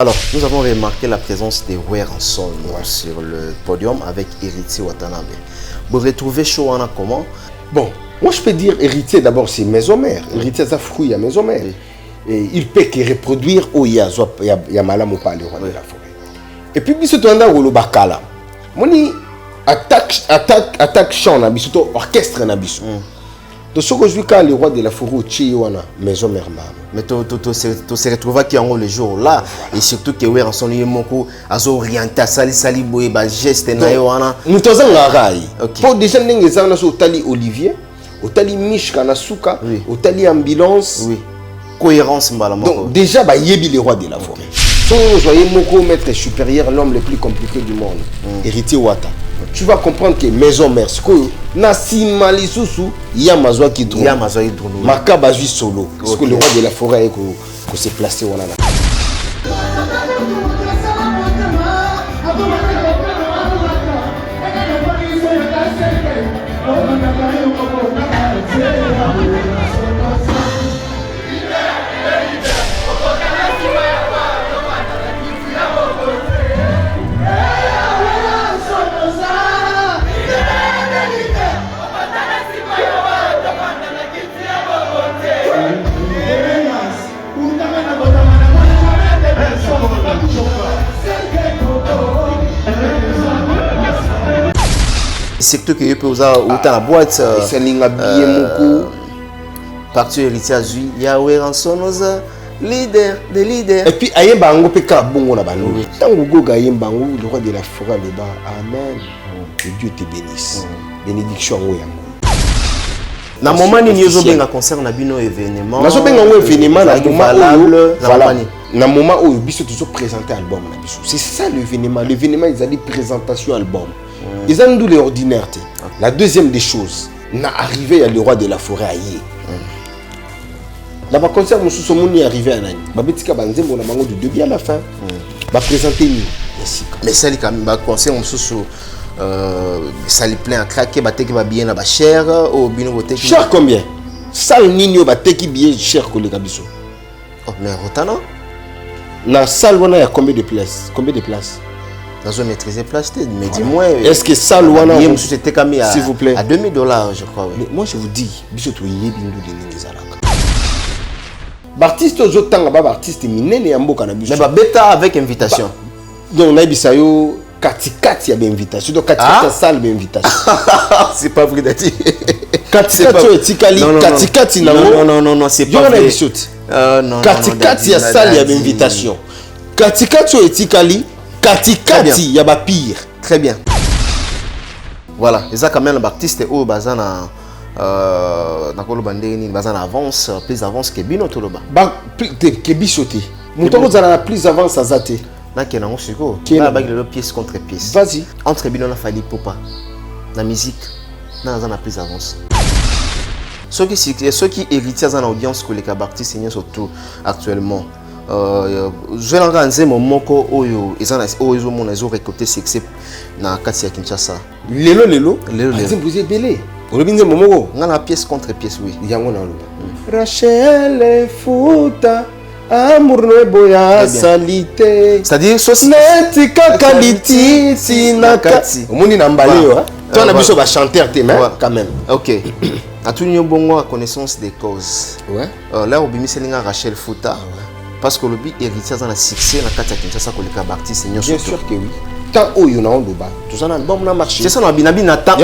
Alors, nous avons remarqué la présence de Weranson sur le podium avec Héritier Watanabe. Vous retrouvez Showana comment? Bon, moi je peux dire Héritier d'abord c'est maison mère. Héritier c'est fruit à maison mère. Et il peut que reproduire où il y a malam ou pas le roi de la forêt. Et puis biso to anda wolo bakala. Moni attaque chant na biso to orchestre na biso. Donc ce que je dis le roi de la forêt chi wana maison mère maman. Mais tu se retrouves qui en le jour là et surtout que Weranson y moko azo orienté sali boye ba geste na yo wana. Nous tous en rai. Pour déjà n'engue ça na so tali Olivier, otali Mishka na suka, otali ambulance. Oui. Cohérence mbala moko. Donc déjà ba yebi le roi de la forêt. Son joyeux moko maître supérieur, l'homme le plus compliqué du monde. Héritier Wata. Tu vas comprendre que maison mère, ce que Nasima Lisusu, il y a Mazoa qui drôle. Il y a Mazoa qui drôle. Makaba Zui solo. Parce que le roi de la forêt est que s'est placé voilà là. Surtout que peut usar autant la boîte c'est l'ingabillé moko parti héritier azui ya Weranson oza leader des leaders et puis ayemba ngo pe ka bongo na bano tango goga ayemba ngo le roi de la forêt le bas amen que Dieu te bénisse bénédiction ngo yango na moment ni nyozo benga concert na bino événement na zo benga ngo événement na moment valable na moment où biso toujours présenter album na biso c'est ça l'événement ils ont dit présentation album. Ils ont dit l'ordinaire. La deuxième des choses, n'a arrivé à le roi de la forêt aïe. Là bas concert monsieur Somoni arrivé à Nani. Babetika banze mon amango du début à la fin. Ba présenter ni. Mais ça quand même ba concert monsieur ça lui plein à craquer ba teki ba bien na ba cher au bino voter. Cher combien? Salle nino ba teki bien cher que les gabiso. Oh mais rotana. La salle on a combien de places? Combien de places? Dans une maîtrise plastique, mais dis-moi. Est-ce que ça, Louana, s'il vous plaît, à $2000, je crois. Oui. Mais moi, je vous dis, Bissoto Yebindu de Nizalaka. Baptiste Zotanga, Baptiste Minene Yambo Cannabis. Mais bêta avec invitation. Donc, on a Bissayo, Katikati, il y a invitation. Donc, Katikati, salle, il y a invitation. C'est pas vrai d'être. Katikati, Etikali, Katikati, non, c'est pas vrai. Non, Katikati, salle, il y a invitation. Katikati, Etikali. Katikati, il y a pire. Très bien. Voilà, les quand même l'artiste au bazana na kolo bandeni bazana avance plus avance que bino toloba. Ba que bisoté. Moutoko zana plus avance à zaté. Na ke na ngosiko. Na ba le pièce contre pièce. Vas-y. Entre bino na fali popa. La musique na zana plus avance. Ceux qui héritiers en audience que les artistes surtout actuellement. Je vais lancer mon moko oyo ils ont récolté succès na kati ya Kinshasa. Lelo. Vous êtes belé. Olobinze momoko. Ngana pièce contre pièce oui. Yango na loba. Rachel Futa amour no boya salité. C'est-à-dire sosi netika qualité sinakati. Omoni na mbale yo. Toi na biso ba chanteur te mais quand même. OK. A tout nyo bongo connaissance des causes. Ouais. Là obimi selinga Rachel Futa. Parce que le but héritier a un succès dans le Kinshasa pour les artistes. Bien sûr que oui. Tant où il y a un débat, tout ça n'a pas marché. C'est ça, on a bien na tant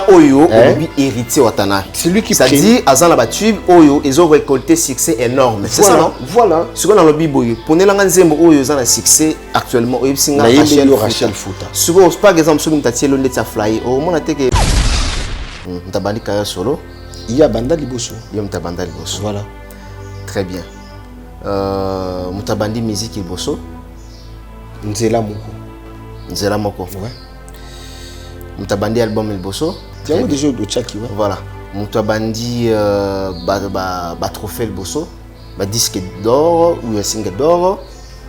oyo. Héritier Watana. C'est lui qui ça dit azan la batube oyo ils ont récolté succès énorme. C'est ça non? Voilà. Ce qu'on a le biboyo. Prenez la nzembo oyo za na succès actuellement oyo singa Rachel Futa. Sur par exemple sur une tatie l'onde ta fly au mon ateke tabandi kaya solo. Il y a Banda Liboso. Voilà. Très bien. Mutabandi musique Liboso. Nzela Moko. Ouais. Mutabandi album Liboso. Il y a déjà de Chaki. Voilà. Mutabandi trophée Liboso. Disque d'or ou un single d'or.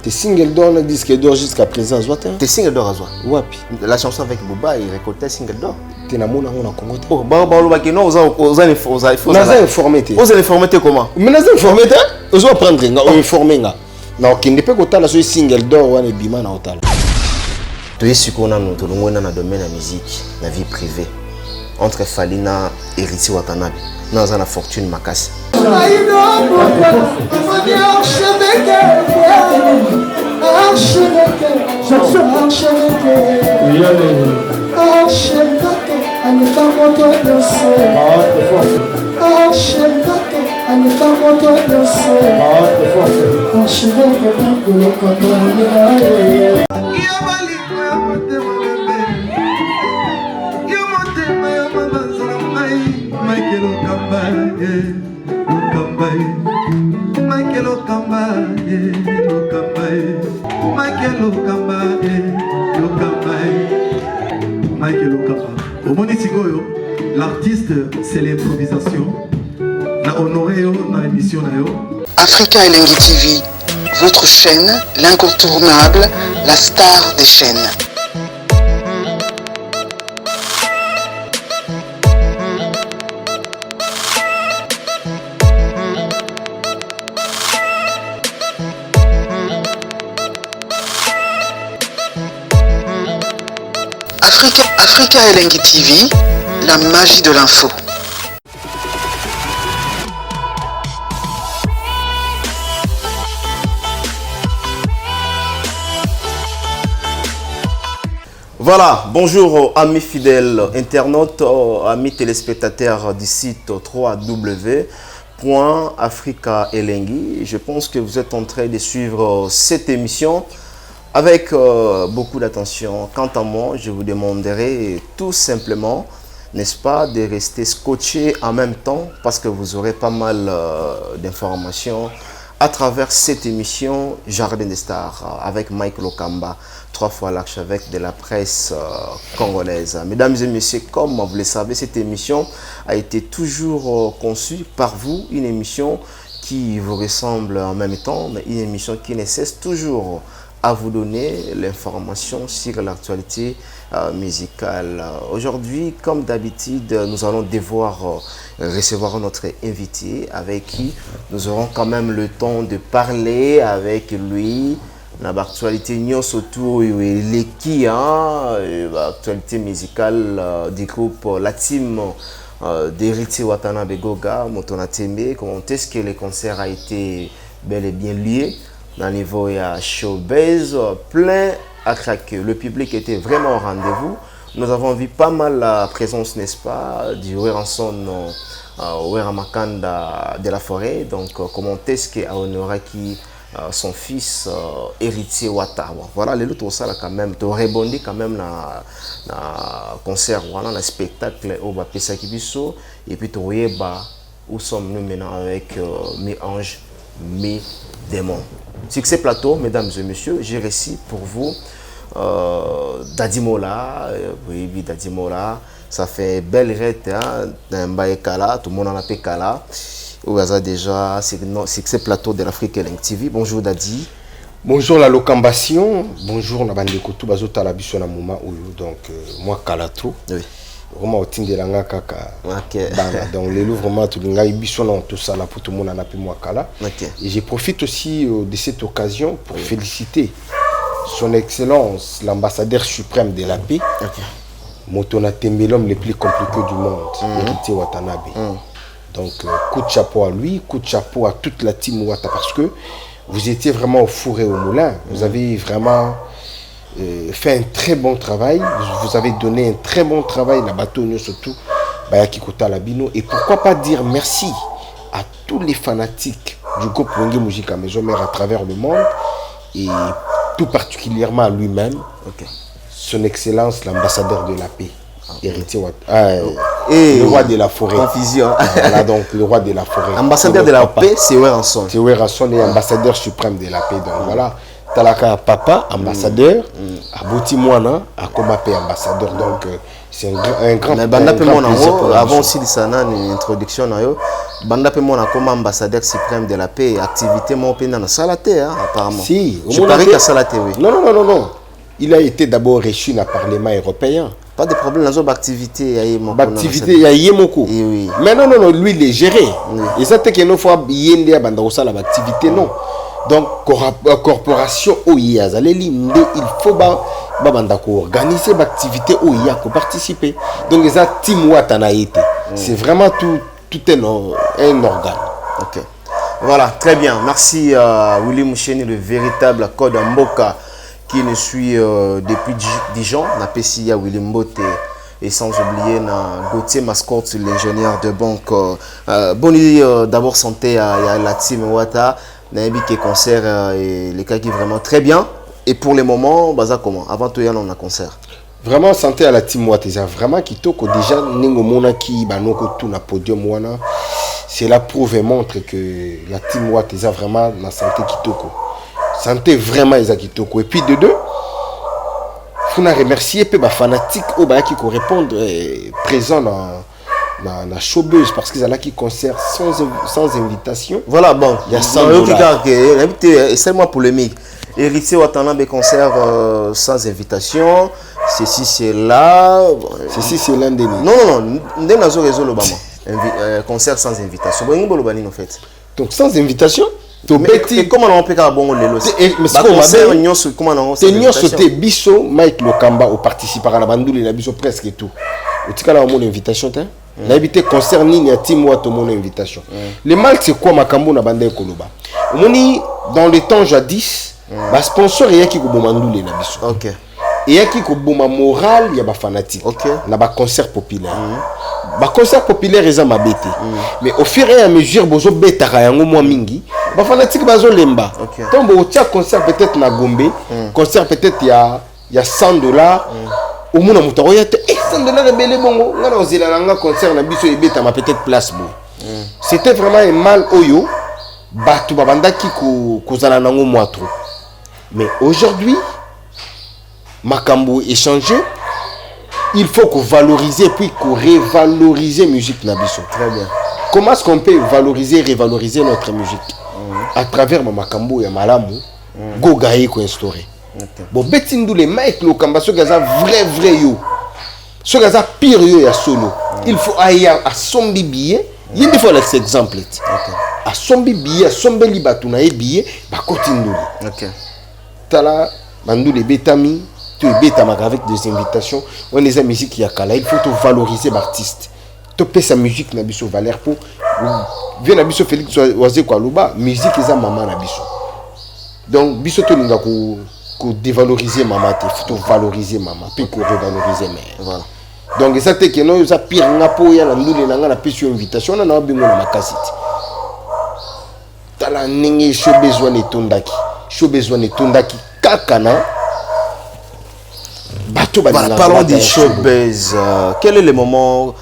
Tes singles d'or, le disque d'or jusqu'à présent, tes singles d'or à Zoa. Wapi. La chanson avec Bouba, il récoltait single d'or. te na mona on a Congo te. Oh ba lo ba ke non aux informé te. Aux informé te comment? Mais naza informé te. Ozo prendre nga o informé nga. Na okinde pe kotala so single d'or wana bima na otala. Toye sikona no to longo na domaine la musique, la vie privée. Entre Falina et Ritsi Watanabe. Dans la fortune makasi. L'artiste, c'est l'improvisation. Na honoré dans l'émission. Africa Elengi TV, votre chaîne, l'incontournable, la star des chaînes. Africa Elengi TV, la magie de l'info. Voilà, bonjour amis fidèles internautes, amis téléspectateurs du site www.africa Elengi. Je pense que vous êtes en train de suivre cette émission avec beaucoup d'attention. Quant à moi, je vous demanderai tout simplement, n'est-ce pas, de rester scotché en même temps parce que vous aurez pas mal d'informations à travers cette émission Jardin des Stars avec Mike Lokamba, 3 fois l'archevêque de la presse congolaise. Mesdames et messieurs, comme vous le savez, cette émission a été toujours conçue par vous, une émission qui vous ressemble en même temps, mais une émission qui ne cesse toujours à vous donner l'information sur l'actualité musicale. Aujourd'hui, comme d'habitude, nous allons devoir recevoir notre invité avec qui nous aurons quand même le temps de parler avec lui. L'actualité surtout l'actualité musicale du groupe La Team d'Ritsi Watanabe Goga, Motona Tembe. Comment est-ce que le concert a été bel et bien lié? Dans le niveau il y a showbiz plein à craquer. Le public était vraiment au rendez-vous. Nous avons vu pas mal la présence, n'est-ce pas, du Weranson Weramakanda de la Forêt. Donc comment est-ce qu'à Honoraki son fils héritier Wata. Voilà, les autres ça là quand même, tu rebondi quand même na concert, voilà, na spectacle au Bapesa Kibiso et puis tu ba où sommes-nous maintenant avec mes anges, mes démons. Succès plateau, mesdames et messieurs, j'ai réussi pour vous Dadimola, oui, Dadimola, ça fait belle rete, d'un bail Kala, tout le monde en a fait Kala. Ou déjà succès plateau de l'Afrique Elengi TV. Bonjour Dadi. Bonjour la locambation, bonjour na bandeko tout bazota la biso na moment donc moi Kalato. Oui. Vraiment au tinde la nga kaka. OK. Donc les loups vraiment tout nga biso na tout ça là pour tout le monde en appelle moi Kala. OK. Et je profite aussi de cette occasion pour féliciter son excellence l'ambassadeur suprême de la paix. OK. Motona Tembe, l'homme le plus compliqué du monde, Ritsi Watanabe. Donc coup de chapeau à lui, coup de chapeau à toute la team Wata parce que vous étiez vraiment au four et au moulin. Vous avez vraiment fait un très bon travail. Vous avez donné un très bon travail, la bateau surtout, Bayaki Kota Labino. Et pourquoi pas dire merci à tous les fanatiques du groupe Wenge Musica Maison Mère à travers le monde et tout particulièrement à lui-même, son excellence l'ambassadeur de la paix, héritier le roi de la forêt. Confusion. Voilà donc le roi de la forêt. Ambassadeur de la paix, c'est Weranson. C'est Weranson et ambassadeur suprême de la paix. Donc voilà. Talaka papa, ambassadeur. Abouti Mouana, Akomapé, ambassadeur. Donc c'est un grand plaisir pour avant aussi de ça, une introduction. Banda Pemona comme ambassadeur suprême de la paix, activité mon pays dans la Salaté, apparemment. Si. Je parie qu'à Salaté, oui. Non. Il a été d'abord reçu dans le Parlement européen. Pas de problème dans l'activité. L'activité, il y a Yemoko. Oui. Mais non, lui, il est géré. Et ça, c'est qu'il faut y avoir l'activité, non. Donc, corporation OIA, il faut organiser l'activité OIA pour participer. Donc, les team Watanaïté. C'est vraiment tout un organe. Ok. Voilà, très bien. Merci à Willy Moucheni, le véritable code Mboka qui nous suit depuis Dijon. On a Pessia, Willy Mbote et sans oublier Gauthier Mascotte, l'ingénieur de banque. Bonne d'abord santé à la team Wata. Naïbi qui est concert et les cas qui est vraiment très bien. Et pour le moment, baza comment? Avant tout, on a concert. Vraiment santé à la team Wata. Vraiment qui toko déjà ningo mona ki banoko tout na podium wana. C'est la preuve et montre que la team Wata est vraiment la santé qui toko. Santé vraiment est qui toko. Et puis de deux, faut remercier peu les fanatiques qui répondent présents dans la showbuzz parce qu'ils ont qui concert sans invitation. Voilà, bon. Il y a $100. C'est moi polémique. Héritier Watanabe concert sans invitation. Ceci, c'est là. Ceci, c'est l'un des Non. Nous avons réseau le concert sans invitation. En fait. Donc sans invitation. Mais comment on peut faire bon le concert comment on peut sauter biso Mike Lokamba au participer à la bandoule et la biso presque tout. Au tika la mon invitation hein. L'habité concert ni a team Wata mon invitation. Le mal c'est quoi makambo na bande koloba. Omoni dans le temps jadis, ba sponsor y a qui ko bandoule na biso. OK. Et y a qui ko boma moral y a ba fanatique. OK. Na ba concert populaire. Ba concert populaire eza mabete. Mais au fur et à mesure bozo betaka yango mwa mingi, ba fanatique bazo lemba. Donc bo tia concert peut-être na Gombe, concert peut-être il y a $100. Au moins on muta oyate $100 rebele bongo, ngana ozela nga concert na biso ebeta ma peut-être place bo. C'était vraiment un mal oyo batu babanda ki kozala nango mwa trop. Mais aujourd'hui makambo échangé. Il faut qu'on valorise puis qu'on révalorise la musique nabiso. Très bien. Comment est-ce qu'on peut valoriser et révaloriser notre musique? À travers Makambo et Malamu, Gogaï ko instauré. Bon, betindou les Mike Lokamba, ceux qui ont vrai yo. Ceux qui ont pire yo ya solo. Il faut aller à son billet. Il y a des fois cet exemple. À son billet, à son libatuna et billet, bah continue. OK. Tala, bandou les betami. Avec des invitations, on est à musique qui a kala, il faut valoriser l'artiste. Tu peux sa musique na biso valeur pour vient na biso Félix Oazé quoi loba, musique eza maman na biso. Donc biso to ninga ko dévaloriser maman, il faut valoriser maman, puis ko revaloriser mère. Voilà. Donc ça te que non ça pire nga po ya na ndule na nga na piso invitation na bingo na makasiti. Tala ningi show besoin de tondaki kakana. Voilà, parlons du showbiz. Quel est le moment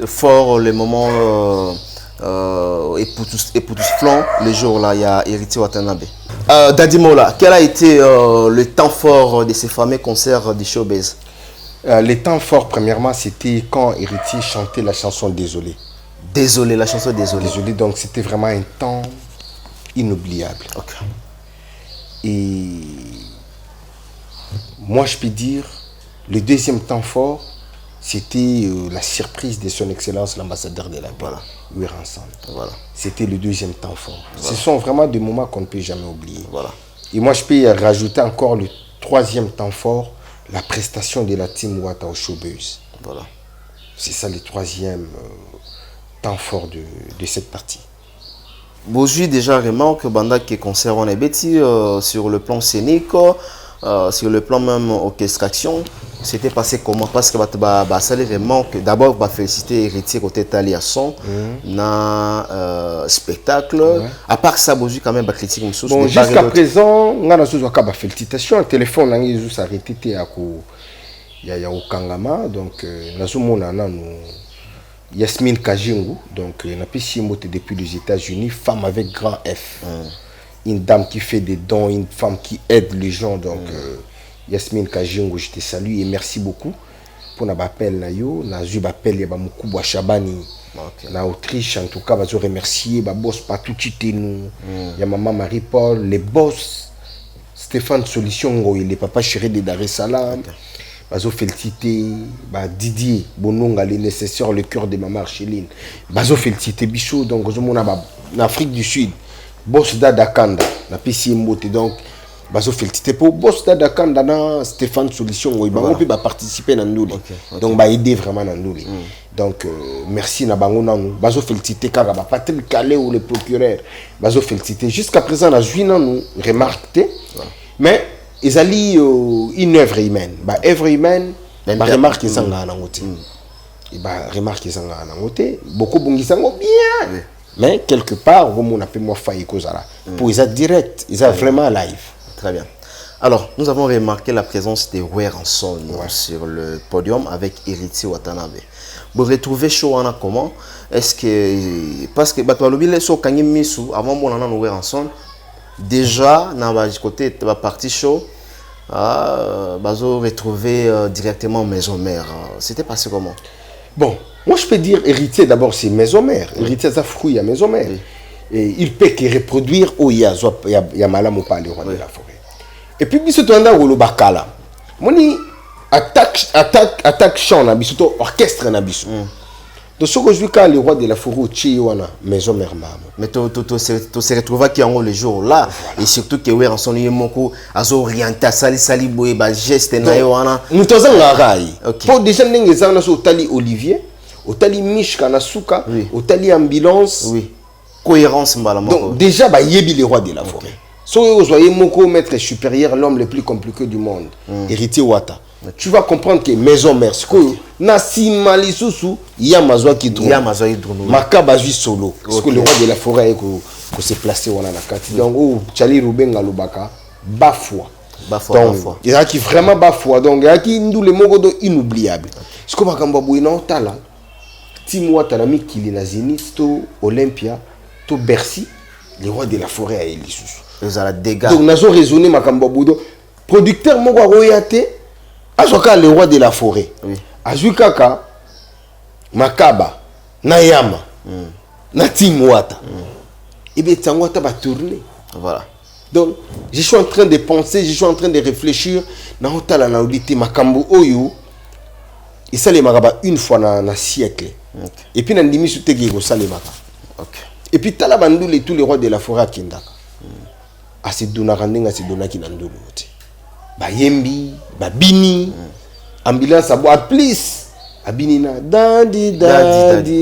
fort, le moment époustouflant, le jour-là, il y a Héritier Watanabe. Dadimola, quel a été le temps fort de ces fameux concerts du showbiz? Le temps fort, premièrement, c'était quand Héritier chantait la chanson Désolé. Désolé, la chanson Désolé. Désolé, donc c'était vraiment un temps inoubliable. Okay. Et moi, je peux dire, le deuxième temps fort, c'était la surprise de son excellence, l'ambassadeur de la paix, voilà. Voilà. C'était le deuxième temps fort. Voilà. Ce sont vraiment des moments qu'on ne peut jamais oublier. Voilà. Et moi, je peux rajouter encore le troisième temps fort, la prestation de la team Wata au showbuzz. Voilà. C'est ça le troisième temps fort de cette partie. Aujourd'hui, déjà, vraiment que Banda qui concert on est bêtis sur le plan scénique, sur le plan même orchestration. C'était passé comment? Parce que ça vraiment que d'abord féliciter Héritier côté Tali à son na spectacle. Ouais. À part ça, aujourd'hui quand même critique bon, jusqu'à présent, on a besoin de félicitations. Le téléphone on a arrêté à ya au Kangama, donc on a Yasmine Kajingu, donc on a pu depuis les États-Unis, femme avec grand F. Une dame qui fait des dons, une femme qui aide les gens, donc Yasmine Kajingu, je te salue et merci beaucoup pour notre appel. Nous avons appel il y a Mukubwa Shabani en Autriche, en tout cas, je remercier le boss Patouchi Tenou, il y a maman Marie-Paul, les boss Stéphane Solution, il est papa chéri de Dar es Salaam. bazo félicité Didier Bononga les nécessaires le cœur de maman Archeline bazo félicité bicho donc en Afrique du Sud boss d'Adakanda na pisi mbote donc bazo félicité pour boss d'Adakanda na Stéphane Solution oui bango peut participer dans Ndouli donc aider vraiment dans Ndouli donc merci na bango nanu bazo félicité kaka Patrick Calais ou le procureur bazo félicité jusqu'à présent na juin nous remarqué mais ils allaient une œuvre humaine œuvre humaine remarque ça ngana ngote remarque ça ngana ngote beaucoup bongisango bien mais quelque part on a fait moi failli kozala pour ils direct ils sont vraiment live. Très bien. Alors nous avons remarqué la présence de Weranson sur le podium avec Héritier Watanabe. Vous retrouvez Showana comment? Est-ce que parce que Batoualobi so kangi misu avant mon anan Weranson déjà dans le côté de la partie show bazo retrouvé directement Maison Mère. C'était passé comment? Bon, moi je peux dire héritier d'abord c'est Maison Mère. Héritier ça fruit à Maison Mère. Et il peut que reproduire où il y a malam ou pas le roi de la forêt. Et puis biso to anda wolo bakala. Moni attaque chant na biso to orchestre na biso. Donc ce que je quand le roi de la forêt chi wana Maison Mère maman. Mais to se retrouva qui en le jour là et surtout que we en son yemoko azo orienta sali boye ba geste na yo wana. Nous tozanga ngarai. Pour déjà ndenge za na so tali Olivier, otali Mishka na suka, otali ambulance. Oui. Cohérence mbala moko. Donc déjà ba yebi le roi de la forêt. So vous voyez moko maître supérieur l'homme le plus compliqué du monde, Héritier Wata. Tu vas comprendre que Maison Mère, ce que Nassi Malisusu, il y a Mazoa qui drone. Il y a Mazoa qui drone. Makaba juste solo. Parce que le roi de la forêt que s'est placé on a la carte. Donc Tchali Rubenga Lubaka bafwa. Donc il y a qui vraiment bafwa. Donc il y a qui nous les mots inoubliables. Ce que Makamba Bouina Tala, Tim Wata la mi kili na Zénith, to Olympia, to Bercy, le roi de la forêt a Elisusu. Ils ont la dégâts. Donc nous avons raisonné Makamba Boudo. Producteur Mogo Royate. Azoka le roi de la forêt. Azukaka Makaba Nayama na Timwata. Et bien Timwata va tourner. Voilà. Donc je suis en train de penser, je suis en train de réfléchir na hotala na audité Makambo Oyo. Et ça les maraba une fois na siècle. Et puis na ndimi sutegi ko salemaka. OK. Et puis tala bandu les tous les rois de la forêt kindaka. Asi dona randenga si dona kinandolo. Bayembi, Babini, ambulance à boire plus, Abinina, dadi.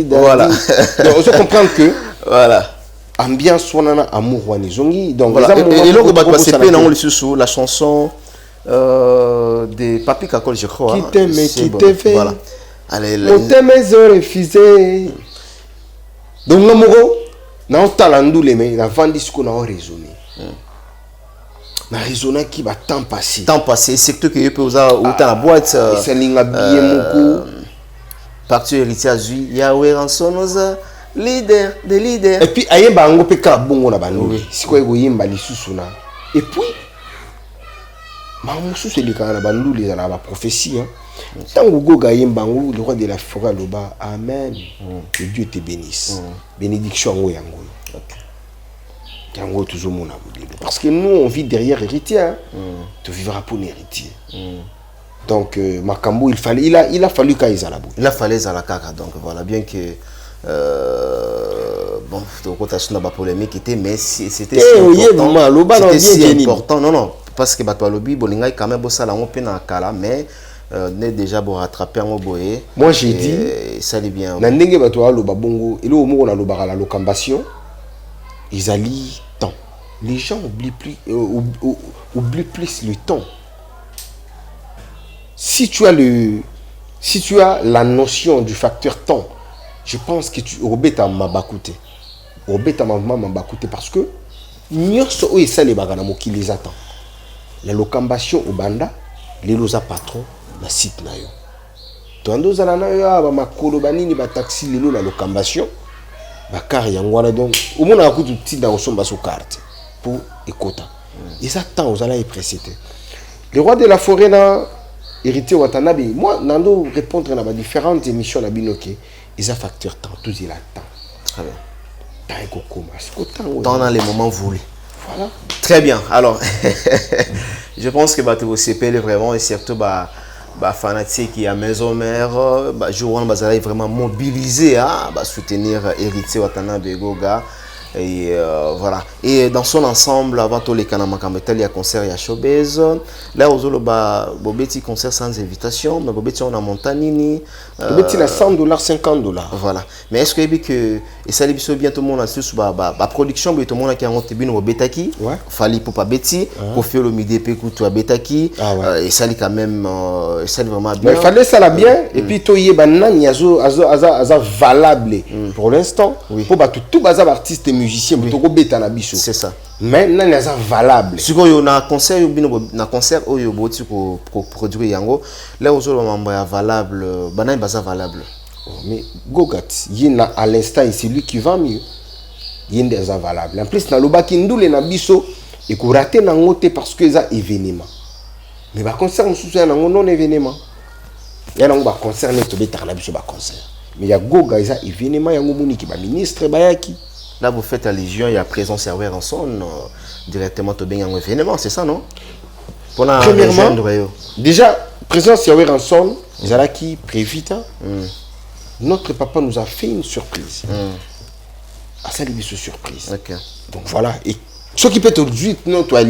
Voilà. Donc on se comprend que voilà. Ambiance sonana amour wanizongi. Donc voilà. Et là on va passer dans le sous la chanson de Papi Kakol je crois. Qui t'aime qui te fait. Voilà. Allez. Mon thème est refusé. Donc l'amour, na talandu les mains, na vendu ce qu'on a raisonné. Na raisonné qui va temps passé. Temps passé, c'est que tu peux usar ou ta boîte. C'est l'inga bien moko. Parti héritier azui, Yahweh ransonoza leader, des leaders. Et puis ayemba ngo peka bongo na bandu. Siko ego yemba lisusu na. Et puis mamusu c'est le cas na bandu les na ba prophétie hein. Tango goga yemba ngo le roi de la forêt loba amen. Que Dieu te bénisse. Bénédiction ngo yango. OK. Parce que nous on vit derrière héritier, hein. Tu vivras pour l'héritier. Donc Makambo il a fallu qu'Aïzalabou. Il a fallu Zalakaka donc voilà bien que bon donc on a pas polémique était mais c'était si important non parce que Batoualobi bolinga quand même bossa la on peut na kala mais n'est déjà pour rattraper en boye. Moi j'ai dit ça allait bien. Na ndenge Batoualoba bongo et le moment on a le la locambation. Ils allient temps. Les gens oublient plus le temps. Si tu as la notion du facteur temps, je pense que tu obéta mabakute. Obéta mabakute parce que nyoso o ça les baganamo qui les attend. La locambation au banda, les loza patron na site na yo. Tondo zala na yo ba makolo banini ba taxi lelo la locambation. Bakar yangwana donc au moins a coûté petit dans son basso carte pour écouter. Et ça temps aux allez précéder. Le roi de la forêt là héritier Watanabe moi nando répondre à différentes émissions la binoké ils a facteur temps tout il a temps. Très bien. Temps dans les moments voulus. Voilà. Très bien. Alors je pense que Bateau CPL vraiment et surtout fanatique ya maison mère jour wana bazali vraiment mobilisé à soutenir héritier Watanabe Goga. Et voilà. Et dans son ensemble, avant tout les Kanamakambe, il y a concert, il y a showbiz. Là, aux autres, Bobeti concert sans invitation, mais Bobeti on a Montanini. Bobeti a $100, $50. Voilà. Mais est-ce que et ça lui bien tout le monde a su la production, tout le monde qui a monté bien au Betaki. Fali pour pas Beti, pour faire le midi puis tout à Betaki. Et ça lui quand même, ça lui vraiment bien. Mais il fallait ça là bien. Et puis toi y banan yazo valable pour l'instant. Pour tout bazar artiste musicien pour beta na biso. C'est ça. Maintenant il y a valable. Si on a concert na concert oyo boti pour produire yango là aux autres membres valable banane baza valable. Mais Gogat yina à l'instant c'est lui qui va mieux. Yinde est valable. En plus na lobaki ndule na biso et ko rater na ngote parce que ça événement. Mais ba concert on soutient na non événement. Ya na ba concert ne to beta na biso ba concert. Mais ya Goga ça événement yango moni ki ba ministre bayaki. Là, vous faites allusion, il y a présence serveur en son directement au bien événement, c'est ça, non? Premièrement, déjà, présence serveur en son, Zalaki Prévita, notre papa nous a fait une surprise. À ça, il y a une surprise. Okay. Donc voilà. Et ce qui peut te dire, non, toi,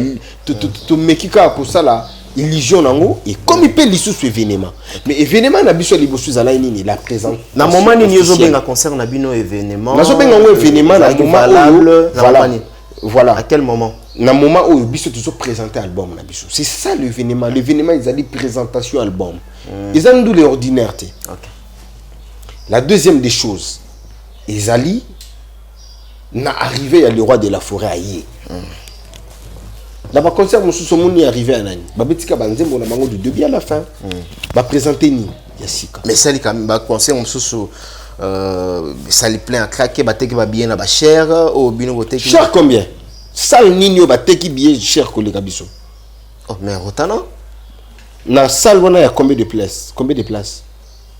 tu mekika pour ça là. Illusion nango et comme il peut l'issue sur événement mais événement na biso libosu za ni la présente na moment ni yozo benga concert na bino événement na zo benga ngo événement na moment voilà à quel moment na moment où biso toujours présenter album na biso c'est ça l'événement ils allaient présentation album ils ont d'où l'ordinaire la deuxième des choses ils allaient na arrivé à le roi de la forêt aïe. Là, le concert, je arrivé à Nani. Je bango du début à la fin. Je présenter ni Yassika. Mais ça, le concert, ça lui plaît à craquer, va bien à cher au bino. Cher combien? Salle Nino, qui bien cher que les Gabiso. Oh, mais autant. La salle, il y a combien de places? Combien de places?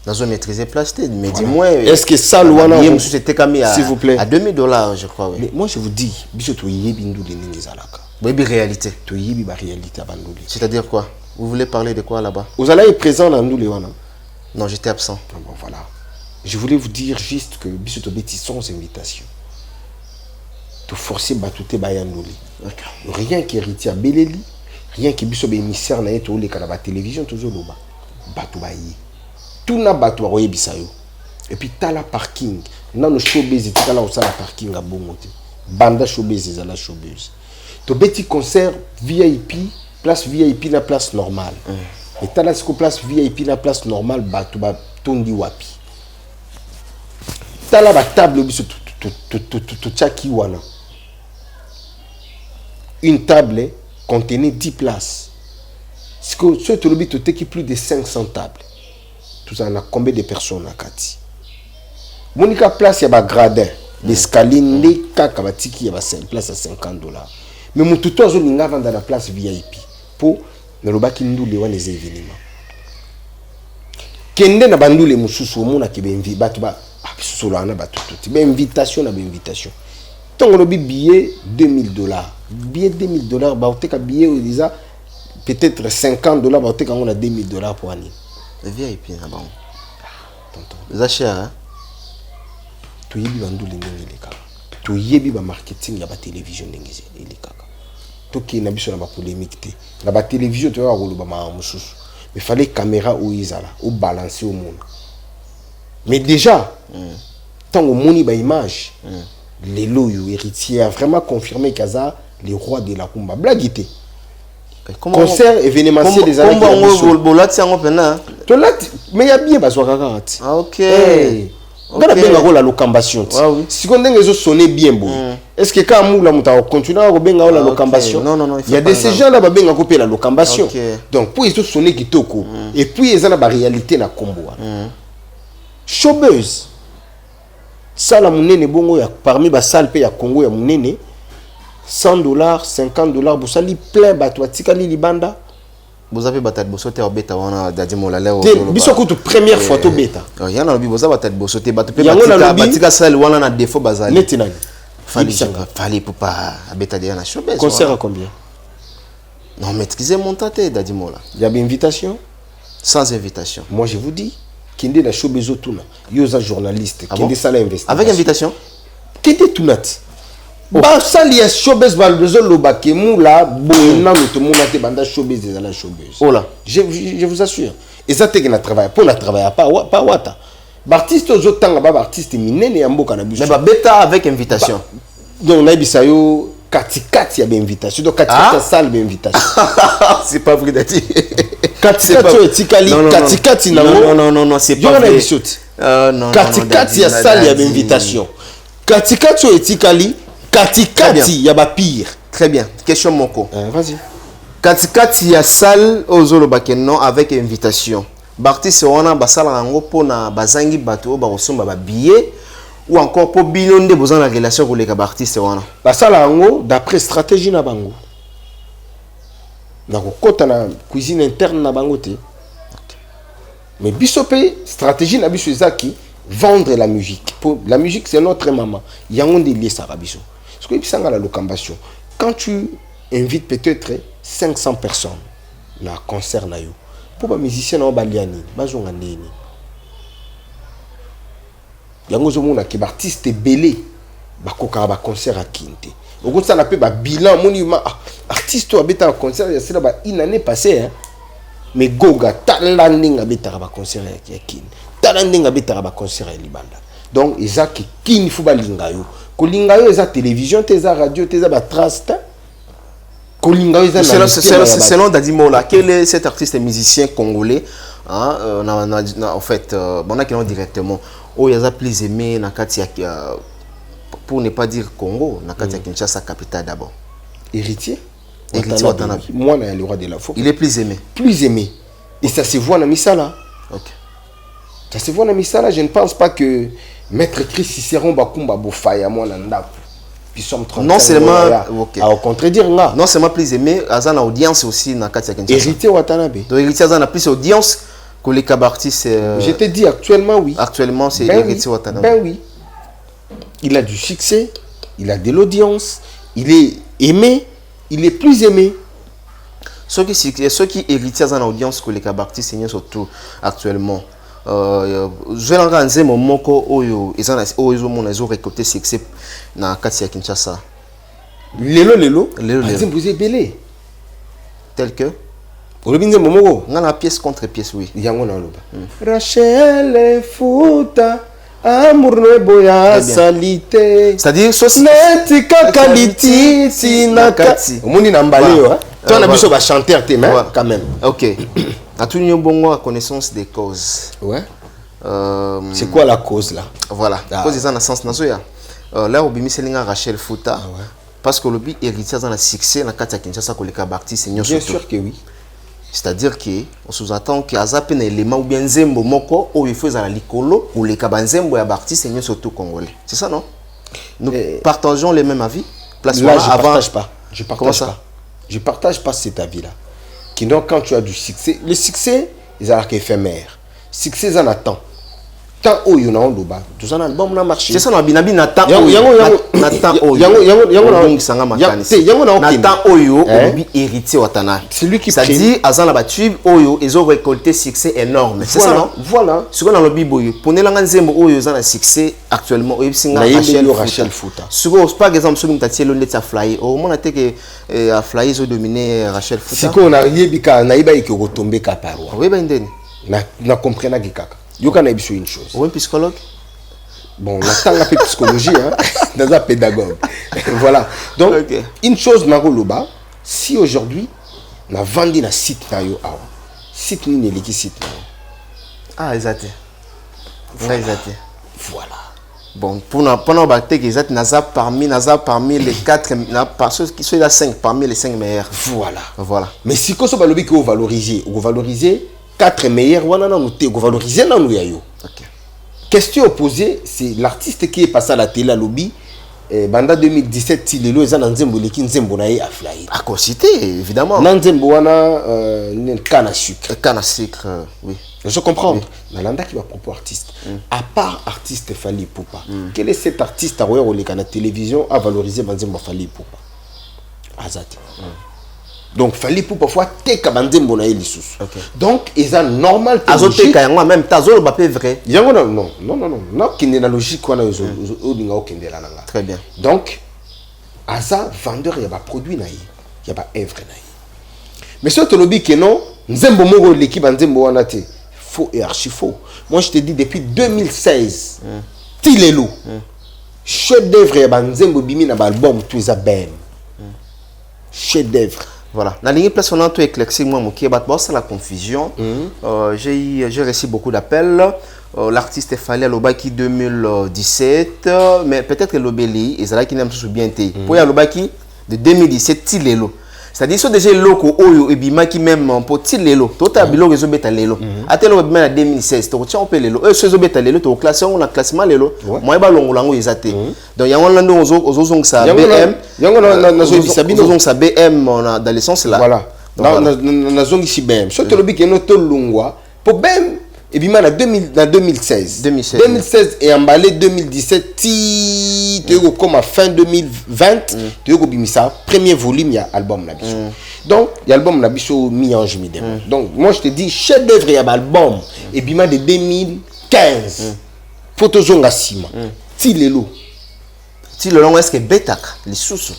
Dans une maîtrise place, mais dis-moi. Est-ce que salle, s'il vous plaît, à $2000, je crois. Mais moi, je vous dis, Biso, tu y es bindu de Ningizalaka. Oui, réalité. C'est-à-dire quoi? Vous voulez parler de quoi là-bas? Vous allez être présent dans nous, Léona? Non, j'étais absent. Bon, voilà. Je voulais vous dire juste que Biso Tobeti sans invitation. Tu forcer Batouté Bayandouli. Rien qui héritier à Beleli, rien qui Biso émissaire na eto les canaux télévision toujours là-bas. Batou Bayi. Tout n'a Batou Roye Bisayo. Et puis t'as la parking. Dans le showbiz, t'as là où ça la parking à Bongote. Banda showbiz, c'est la showbiz. To petit concert VIP, place VIP na place normale. Et t'as là ce place VIP na place normale, bah tu vas tondi wapi. T'as là la table tu tchaki wana. Une table contenait 10 places. Ce que ce tu le tu t'es plus de 500 tables. Tout ça a combien de personnes à Kati? Monica place il y a gradin, l'escalier les kaka batiki il y a 5 place à $50. Mais mon tuto a zoninga vendre la place VIP pour ne pas qu'il nous les événements. Kende na bandu les mususu mona ki benvi batu ba solo ana batu tout. Ben invitation na invitation. Tant on billet $2000. Billet $2000 ba oteka billet déjà peut-être $50 ba oteka on a $2000 pour année. Le VIP na bon. Tonton. Les achats hein. To yebi bandu les ngeli kaka. To yebi ba marketing ya ba télévision ndengeze ili kaka. To ki na biso na ba polémique te. Na ba télévision to ya koloba ma mususu. Mais fallait caméra ou izala ou balancer au monde. Mais déjà tant au moni ba image les loyo héritier a vraiment confirmé qu'Aza les rois de la Kumba blaguité. Concert événementiel des années mais il y a bien bazwa kaka. Ah OK. Ngana benga ko la locambation. Si on ndenge sonner bien bon. Est-ce que quand moula muta continuer à benga la locambation? Non, il y a des ces gens là ba benga ko la locambation. Donc pour ils sonner kitoko et puis ils ont la réalité na Kombo. Showbiz. Ça la munene bongo ya parmi ba salle pe ya Congo ya munene $100, $50 pour ça li plein bato atika li libanda. Vous avez battu bosoté au bêta wana dadimo la leo. Bisoko tu première photo bêta. Il y en a lobi boza battu bosoté battu pe batika salle wana na défaut bazali. Netinani. Fallait pour pas bêta de na showbiz. Concert à combien? Non, maîtrisez mon tâté dadimo là. Il y a une invitation? Sans invitation. Moi, je vous dis, Kende na showbiz tuna. Yoza journaliste. Ah Kende bon? sala investigation. Avec invitation? Kende tunati. Ba sali ya showbiz ba bezo loba ke mula bona to mula te banda showbiz de la showbiz. Oh là. Je vous assure. Et ça te que na travail pour na travail pas wata. Ba artiste ozotanga ba artiste minene ya mboka na biso. Mais ba bêta avec invitation. Donc na bisa yo katikati ya ba invitation. Donc katikati ya salle ba invitation. C'est pas vrai d'être. Katikati yo etikali katikati na non, c'est pas vrai. Non, katikati ya salle ya ba invitation. Katikati yo etikali katikati ya ba pire. Très bien. Question moko. Vas-y. Katikati ya salle ozolo bakeno avec invitation. Bartiste wana basala yango pona bazangi bato ba kosomba ba billet ou encore pour binonde besoin la relation avec les artistes wana. Basala yango d'après stratégie na bango. Na kokota na cuisine interne na bango te. Mais biso pe stratégie na biso ezaki vendre la musique. Pour la musique c'est notre maman. Yango de lié ça biso. Parce que bisanga la locambation. Quand tu invites peut-être 500 personnes na concert na yo. Pour les musiciens na baliani, bazonga nini. Yango zo mona ke artiste belé bakoka ba concert à Kinte. Au ça na pe ba bilan monument artiste a beta concert ya sila ba une année passée hein. Mais goga talandinga beta ba concert ya Kinte. Talandinga beta ba concert ya Libanda. Donc ezaki Kine fu ba linga yo. Ko linga yo eza télévision, teza radio, teza ba trust. Selon Dadimo là, quel est cet artiste musicien congolais en fait, on a qui l'ont directement. Oh, il y a plus aimé Nakati pour ne pas dire Congo, Nakati Kinshasa capitale d'abord. Héritier. Watanabe. Moi, le roi de la folk. Il est plus aimé. Plus aimé. Et ça se voit dans Misala. Ok. Ça se voit dans Misala. Je ne pense pas que Maître Chris Cicéron Bakumba Bofaya moi Nanda. Non seulement à contredire là. Non seulement plus aimé, Azan a audience aussi dans Katia Kinshasa. Héritier Watanabe. Donc Héritier Azan a plus audience que les Kabartis. Je te dis actuellement oui. Actuellement c'est Héritier Watanabe. Ben oui. Il a du succès, il a de l'audience, il est aimé, il est plus aimé. Ceux qui Héritier Azan a audience que les Kabartis c'est surtout actuellement. Je l'ai rendu moment que ils ont récolté succès dans Katia Kinshasa. Lelo. Vous êtes belé. Tel que on a pièce contre pièce, oui. Rachel Fouta, amour ne boya salité. C'est-à-dire, Netika Kaliti, Sinakati. On dit Nambaleo, tu as vu sur chanteur, quand même. Ok. À tout niveau, bon, connaissance des causes. Ouais. C'est quoi la cause là? Voilà. La cause est dans le sens nazoya. Là, au bimi selinga Rachel Fouta. Parce que le but héritier dans le succès, dans Katia Kinshasa, que les Kabartis, c'est bien sûr que oui. C'est-à-dire que on sous-entend qu'il y a un élément ou bien zembo moko ou il faut à la licolo ou les Kabanzembo et Abartis, c'est surtout congolais. C'est ça non? Nous partageons les mêmes avis. Là, je ne partage pas. Je partage pas. Je partage pas cet avis-là. Quand tu as du succès, le succès, ils sont éphémères. Succès, en attend. Tant où il y a un loba, tout ça, bon, on a marché. C'est ça, on a bien n'attend. C'est lui qui ça dit, Azan la battu, Oyo, ils ont récolté succès énorme. C'est ça, non? Voilà. Ce qu'on a le biboyo. Pour les langues zembo, Oyo, ils ont un succès actuellement. Oyo, c'est Rachel Fouta. Par exemple, ce que tu as dit, le à flyer. Au moment où tu as flyer, ils ont dominé Rachel Fouta. C'est qu'on a rien, naïba et que retombé caparoi. Oui, ben, Nden. Na compris na gikaka. Yo kana biso une chose. Oui, psychologue. Bon, on attend la psychologie, hein, dans un pédagogue. Voilà. Donc, une chose, Maroloba, si aujourd'hui, on a vendu un site, site ni n'est site. Ah, exact. Voilà. Bon, pour nous battre, exact, Naza parmi les 4, parce qu'ils sont là 5, parmi les 5 meilleurs. Voilà. Mais si vous avez valoriser 4 meilleurs, vous avez valoriser. Question opposée, c'est l'artiste qui est passé à la télé à lobby. Banda 2017, il est là, à quoi citer, évidemment. Nanzembo wana canne à sucre. Canne à sucre, oui. Je comprends. Nalanda qui va propos artiste. À part artiste Fally Ipupa, quel est cet artiste à la télévision à valoriser Banzembo Fally Ipupa? Azati. Donc fallait pour parfois teka banzembo na elisusu. Donc eza normal que azoteka yango même tazolo ba pe vrai. Yango non. Na kende na logique wana o dinga o kende la nanga. Très bien. Donc aza vendeur ya ba produit na ye, ya ba œuvre na ye. Mais ce tolobi que non, nzembo moko l'équipe nzembo wana te. Faux et archi faux. Moi je te dis depuis 2016. Tilelo. Chef d'œuvre ya ba nzembo bimi na ba album tout ça ben. Chef d'œuvre. Voilà. Dans les places, on a tout éclairci, moi, c'est la confusion. J'ai reçu beaucoup d'appels. L'artiste est fallu à l'Obaki 2017, mais peut-être que l'Obéli, et c'est là qu'il n'aime pas bien été. Pour y l'Obaki de 2017, Tilelo. C'est-à-dire que déjà loko oyo ebima qui même pour Tilelo. Tout à bilo réseau beta lelo. Atelo ebima en 2016. Tu retiens un peu lelo. Ce beta lelo, tu au classé on a classement lelo. Moi ba longo lango ezate. Donc yango lando ozo ça BM. Yango na zo bisabino zo ça BM dans le sens là. Voilà. Na zo ici BM. So te lobi que no to longwa pour BM ebima na 2016. 2016 et emballé 2017 ti tu comme à fin 2020 tu bimisa premier volume ya album na biso. Donc l'album na biso mi-ange mi-démon. Donc moi je te dis chef d'œuvre ya album ebima de 2015. Photo zonga sima. Ti lelo est-ce que betak les sous.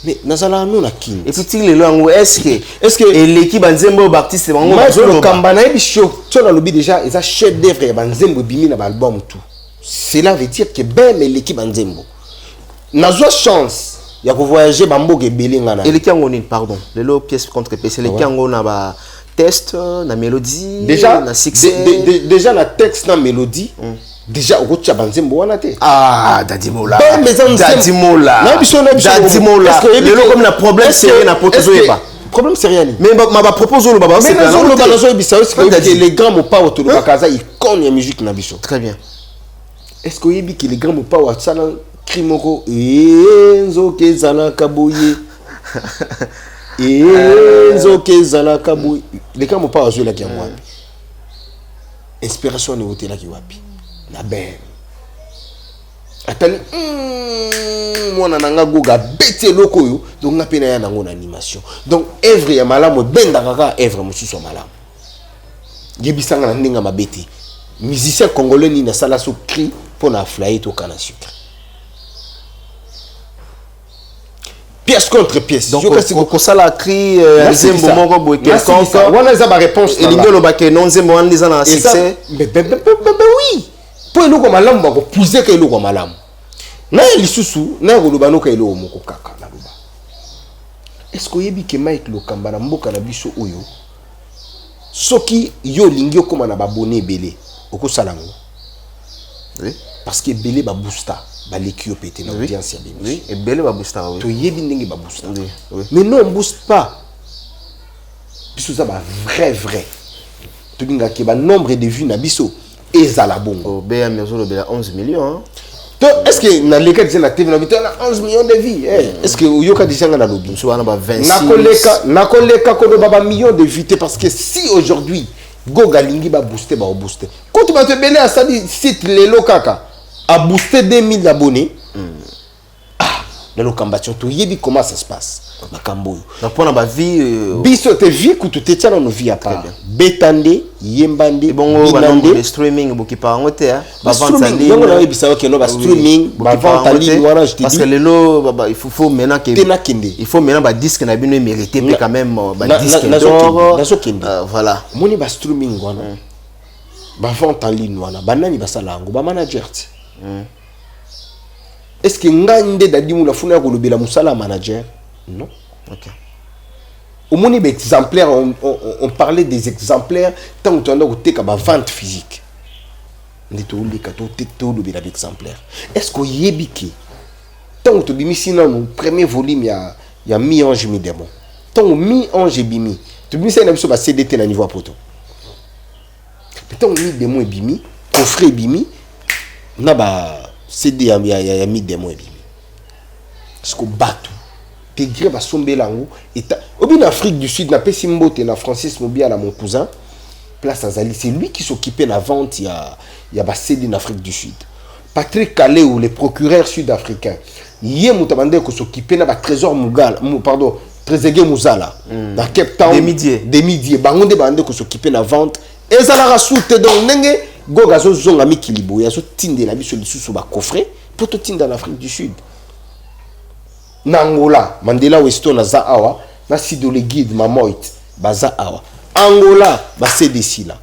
Mais nazala no na king. Et puis tile lo est-ce que et l'équipe banzembo baptiste bango le kambana ebisho tu na lobi déjà ils a chef d'œuvre ya banzembo bimi na album tout. Cela veut dire que ben l'équipe banzembo nazo chance ya ko voyager bamboke belinga na. Et l'équipe ngoni pardon, le pièce contre PC l'équipe ngona ba test na mélodie déjà na succès déjà la texte na mélodie. Déjà au tcha banzembo wana te dadimola dadimola le comme la problème c'est na protozo yeba problème c'est rien mais ma propose le baba c'est que les grands mo pas autour de bakaza ils connaissent la musique na biso très bien est-ce que yebi que les grands mo pas watsana krimoko enzo kezala kaboye enzo kezala kaboye les grands mo pas wazela ki wapi inspiration ne hotela ki wapi na ben atali mwana nanga goga bete loko yo donc na pena ya nango na animation donc œuvre ya malamu benda kaka œuvre mususu malamu yebisanga na ndinga mabeti musicien congolais ni na sala so cri pour na flyer to kana sucre pièce contre pièce donc ko sala cri zembo moko boy quelconque wana za ba réponse et lingelo ba ke non zembo wana liza na succès mais oui pour eloko malamu bako pousser ka eloko malamu na lisusu na koloba no ka eloko moko kaka na loba est-ce que yebi ke Mike Lokamba na mboka na biso oyo soki yo lingi okoma na babone belé okosala ngo oui parce que belé ba booster ba leki yo pété na audience ya bimi oui et belé ba booster oui to yebi ndenge ba booster oui mais non on booste pas biso ça ba vrai to dinga ke ba nombre de vues na biso ezala bongo BM yazolo bela 11 millions donc est-ce que na leka disait na TV na bito na 11 millions de vues est-ce que yoka disait na lobby so wana ba 26 na koleka ko ba millions de vues parce que si aujourd'hui Goga lingi ba booster quand tu vas te belé à ça site lelo kaka a booster 2000 abonnés dans le combattant to yebi comment ça se passe makambo donc pour na vie biso te vie que tu te tiens dans nos vies à part betande yembande bon le streaming boki pa ngote ba vente en ligne on a bisa que no ba streaming ba vente en ligne voilà je te dis parce que lelo il faut maintenant que il faut maintenant ba disque na bino mérité mais quand même ba disque voilà moni ba streaming wana ba vente en ligne wana banani ba salango ba manager est-ce que ngande dadi muna funa ko lobela musala manager non. Ok. Au moins, exemplaires, on parlait des exemplaires tant que tu as côté comme vente physique. Est-ce que yebiki tant que tu as sinon le premier volume il y a mi-ange mi-démon. Tant que mi-ange et bimi, tu as mis ça dans CDT na niveau poto. Tant que mi-démon et bimi, coffret et bimi, na ba CD il y a mi-démon et bimi. Est-ce que batou grève à Sombelango et au bien Afrique du Sud na Pessimbote na Francis Mobia mon cousin place Azali c'est lui qui s'occupait de la vente il y a Bassedi en Afrique du Sud Patrick Calais ou les procureurs sud-africains hier mutabande ko s'occuper na ba trésor Mugal Trezeguet Mouzala dans Cape Town Demi-Dié bango nde bande ko s'occuper na vente et ça la rasoute donc ndenge goga zo zonga mikilibo ya zo tindela biso lisusu ba coffret pour to tinda en Afrique du Sud na Angola Mandela Westo na za awa na Sido le guide Mamoit baza awa Angola ba CDC là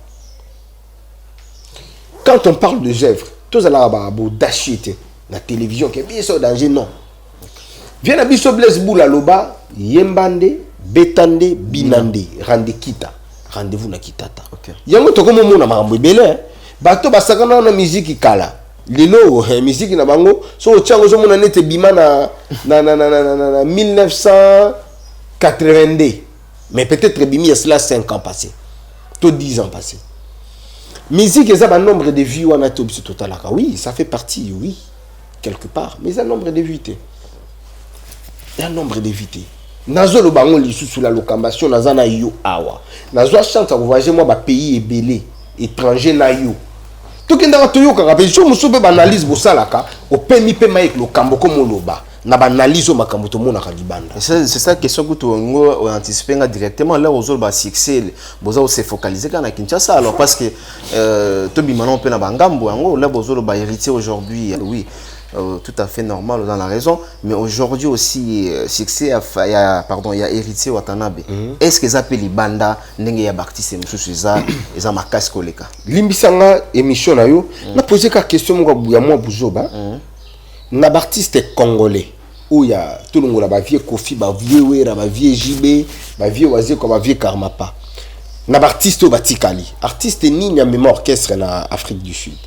quand on parle de Gèvres tous ala ba bo dachite na télévision que biso danger non viens à biso Blaise Boula loba yembande betande binande rendez-vous na kitata yango to comme mona makambo ebele bato basakana na musique kala lelo musique na bango so tiango zo mona nete bima na 1982 mais peut-être bimi cela 5 ans passés tout 10 ans passés musique ça un nombre de vues on a tout total oui ça fait partie oui quelque part mais un nombre de vues un nombre de vues nazo lo bango lisusu la locambation nazana yo awa nazo chance à voyager moi ba pays ebelé étranger na yo to kenda to yo ka pe so muso be analyse bo salaka o pemi pe mai lokambo comme loba na ba analyse makambo to mona ka libanda c'est ça question que to ngo anticiper directement là aux ba succès boza se focaliser kana Kinshasa alors parce que to bimana pe na bangambo ngo là bozo ba héritier aujourd'hui oui tout à fait normal dans la raison mais aujourd'hui aussi succès il y a héritier Watanabe est-ce que ça peut les banda ndenge ya artiste mususu za makasi koleka limbisanga émission na yo na poser ka question mo ya moi buzoba na artiste congolais où il y a tout le monde la ba vieux Kofi ba vieux Wera ba vieux JB ba vieux Wazé comme ba vieux Karmapa na artiste batikali artiste ni na même orchestre na Afrique du Sud.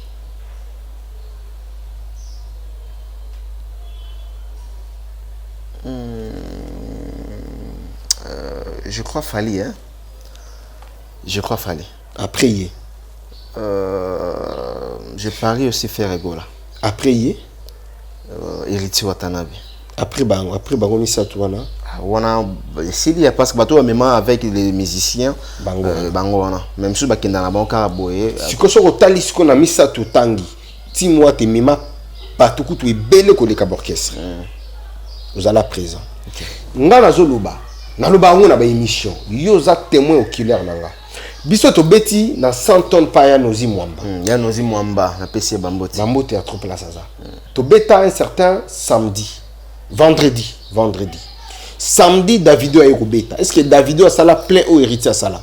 Je crois Fali hein. Je crois Fali. Après y. Je parie aussi faire Egola. Après y. Héritier Watanabe. Après bango misatouana. Wana s'il y a parce que bateau même avec les musiciens bango wana même si bakenda na banka boye. Sikoso ko talis ko na misatou tangi. Ti mois te mima patuku tu ebele ko le orchestre. Vous allez présent. Ngana zoluba. Na loba ngo na ba émission. Yo za témoin oculaire nanga. Biso to beti na 100 tonnes pa ya Nozi Mwamba. Ya Nozi Mwamba na PC Bambote. Bambote a trop place à ça. To beta un certain samedi. Vendredi. Samedi Davido a eu beta. Est-ce que Davido a sala plein ou héritier à sala?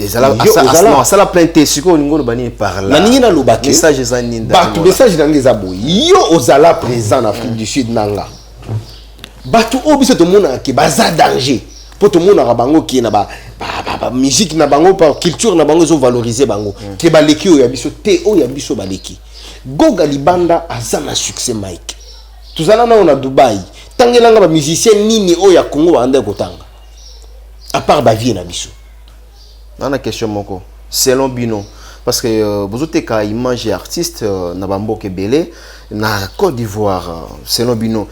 Ça la plein te siko ningo lo bani par là. Na ningi na lobake. Message za ninda. Ba tout message na ngeza boy. Yo ozala présent en Afrique du Sud nanga. Ba tout obiso to mona ke baza danger. Pour tout monde na bango ki na ba musique na bango par culture na bango zo valoriser bango. Ke ba leki o ya biso te o ya biso ba leki. Goga libanda azana succès Mike. Tuzana na ona Dubai. Tangelanga ba musicien nini o ya Congo ande kotanga. À part ba vie na biso. Nana question moko selon bino parce que vous êtes ka image artiste na bamboke belé na Côte d'Ivoire selon bino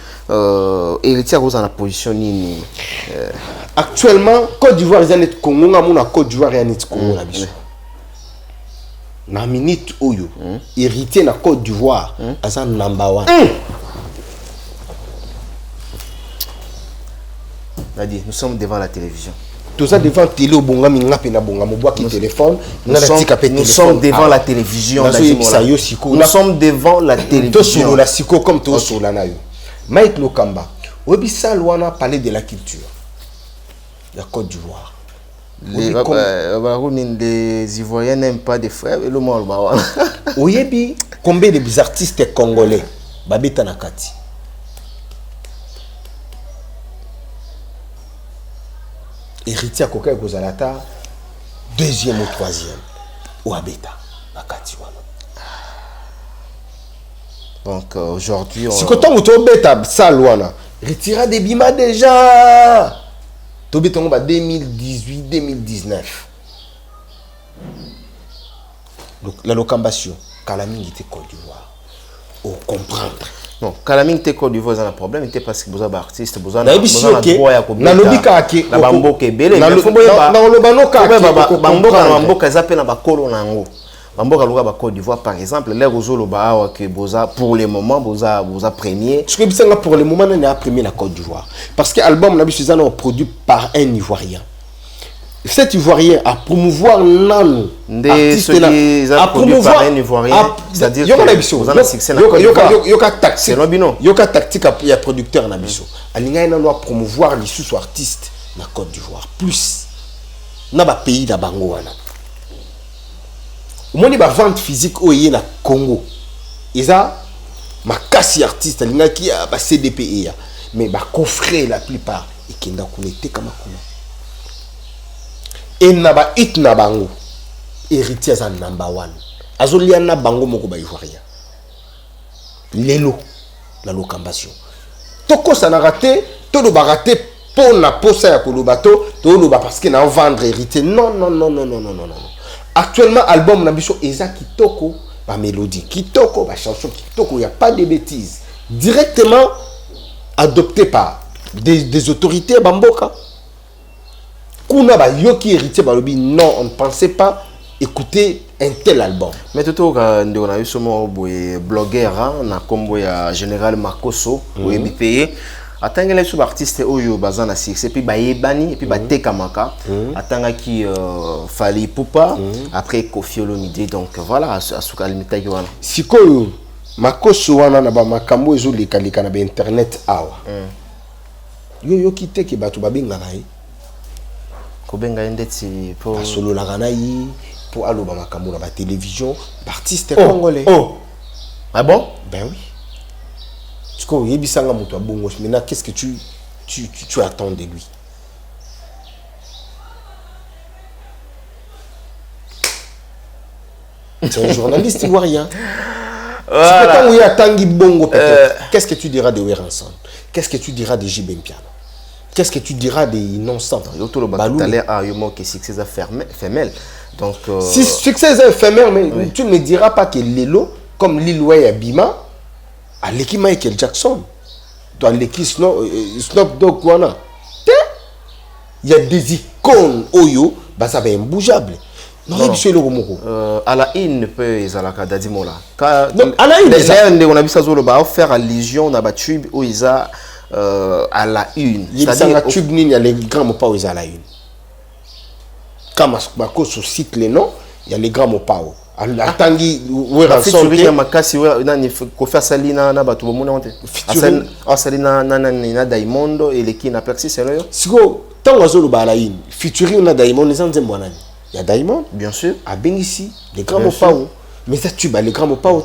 héritier rosa na position nini actuellement Côte d'Ivoire est net Congo na Côte d'Ivoire est net Congo na biso na minute oyo héritier na Côte d'Ivoire asa number 1 Nadi nous sommes devant la télévision. Tout ça devant télé au bonga minga pena bonga mo bois qui téléphone nous sommes devant la télévision nous sommes devant la télévision to sur la siko comme to sur la nayo Mike Lokamba obisa lwana parler de la culture la Côte d'Ivoire les Ivoiriens n'aiment pas des frères et le monde oyebi combien de artistes congolais babeta na kati héritier koka kozalata deuxième ou troisième ou abeta bakati wana donc aujourd'hui si kotongo to beta salwana retira des bima déjà to betongo ba 2018 2019 donc la locambation kala mingi te Côte d'Ivoire au comprendre. Non, Kalaming te Côte d'Ivoire a un problème, c'était parce que vous avez artiste, vous avez na lobika ke na bamboke belé na lobano ka bamboka na bamboka za pe na bakolo nango Bamboka loka ba Côte d'Ivoire par exemple, les Rosolo ba que boza pour le moment boza premier. Ce que bisanga pour le moment n'est pas premier la Côte d'Ivoire parce que l'album n'a pas produit par un Ivoirien. Cet Ivoirien a promouvoir nan artiste là, a promouvoir par un Ivoirien, c'est-à-dire que yoka tactique ya producteur na biso. Alinga na doit promouvoir les sous-artistes na Côte d'Ivoire plus na ba pays na bango wana. Omoni ba vente physique oyé na Congo. Isa makasi artiste alinga ki ba CDPE ya mais ba coffret la plupart et kenda connecté kama kuna. Et naba it na bango héritier za number 1 azolia na bango moko ba ivoirien lelo la locambation toko ça n'a raté tout le baraté pour na posa ya kolobato to lo ba parce que na vendre héritier non actuellement album na biso eza kitoko ba mélodie kitoko ba chanson kitoko y a pas de bêtises directement adopté par des autorités bamboka. Kuna ba yoki héritier balobi non on ne pensait pas écouter un tel album. Mais tout on a eu souvent blogueur na kombo ya général Makoso ou BPE atanga les sous-artistes oyo bazana succès puis ba yebani et puis ba tekamaka atanga ki Fally Ipupa après Koffi Olomide donc voilà asuka limita ki wana sikoyo Makoso wana na ba makambo ezo leka na ba internet awa yo yoki te ke batu babenga na ye kobenga ndeti pour solo la ganayi pour aloba makambo na ba télévision artiste congolais. Ah bon? Ben oui. Parce que yebisanga muto abongo maintenant qu'est-ce que tu attends de lui? C'est un journaliste ivoirien. Voilà. Si tu attends bongo peut-être, qu'est-ce que tu diras de Werenson? Qu'est-ce que tu diras de J.B. Mpiano? Qu'est-ce que tu diras des innocents? Tout à l'heure, il y a que succès femelle. Donc, si succès est éphémère, mais oui. Tu ne me diras pas que Lelo, comme Lil Wayne et Bima, à l'équipe Michael Jackson, dans l'équipe Snoop Dogg, il y a des icônes Oyo, bah ça va être imbougeable. Non, à la une peut y avoir la Dadimola. À la une, on a vu ça sur le bas, faire allusion, on a battu où ils a à la une. C'est-à-dire que il y a les grands mots pas où ils à la une. Quand Mako se cite les noms, il y a les grands mots pas où. Tangi Werenson ya makasi nani Koffi Salina na batu bomona onte. Salina na Diamond et l'équipe na Plexi c'est là. Siko tango azolo ba la une. Featuring na Diamond les anze mwana ni. Il y a Diamond, bien sûr. À Bengissi, les grands mots pas où. Mais ça tube les grands mots pas où.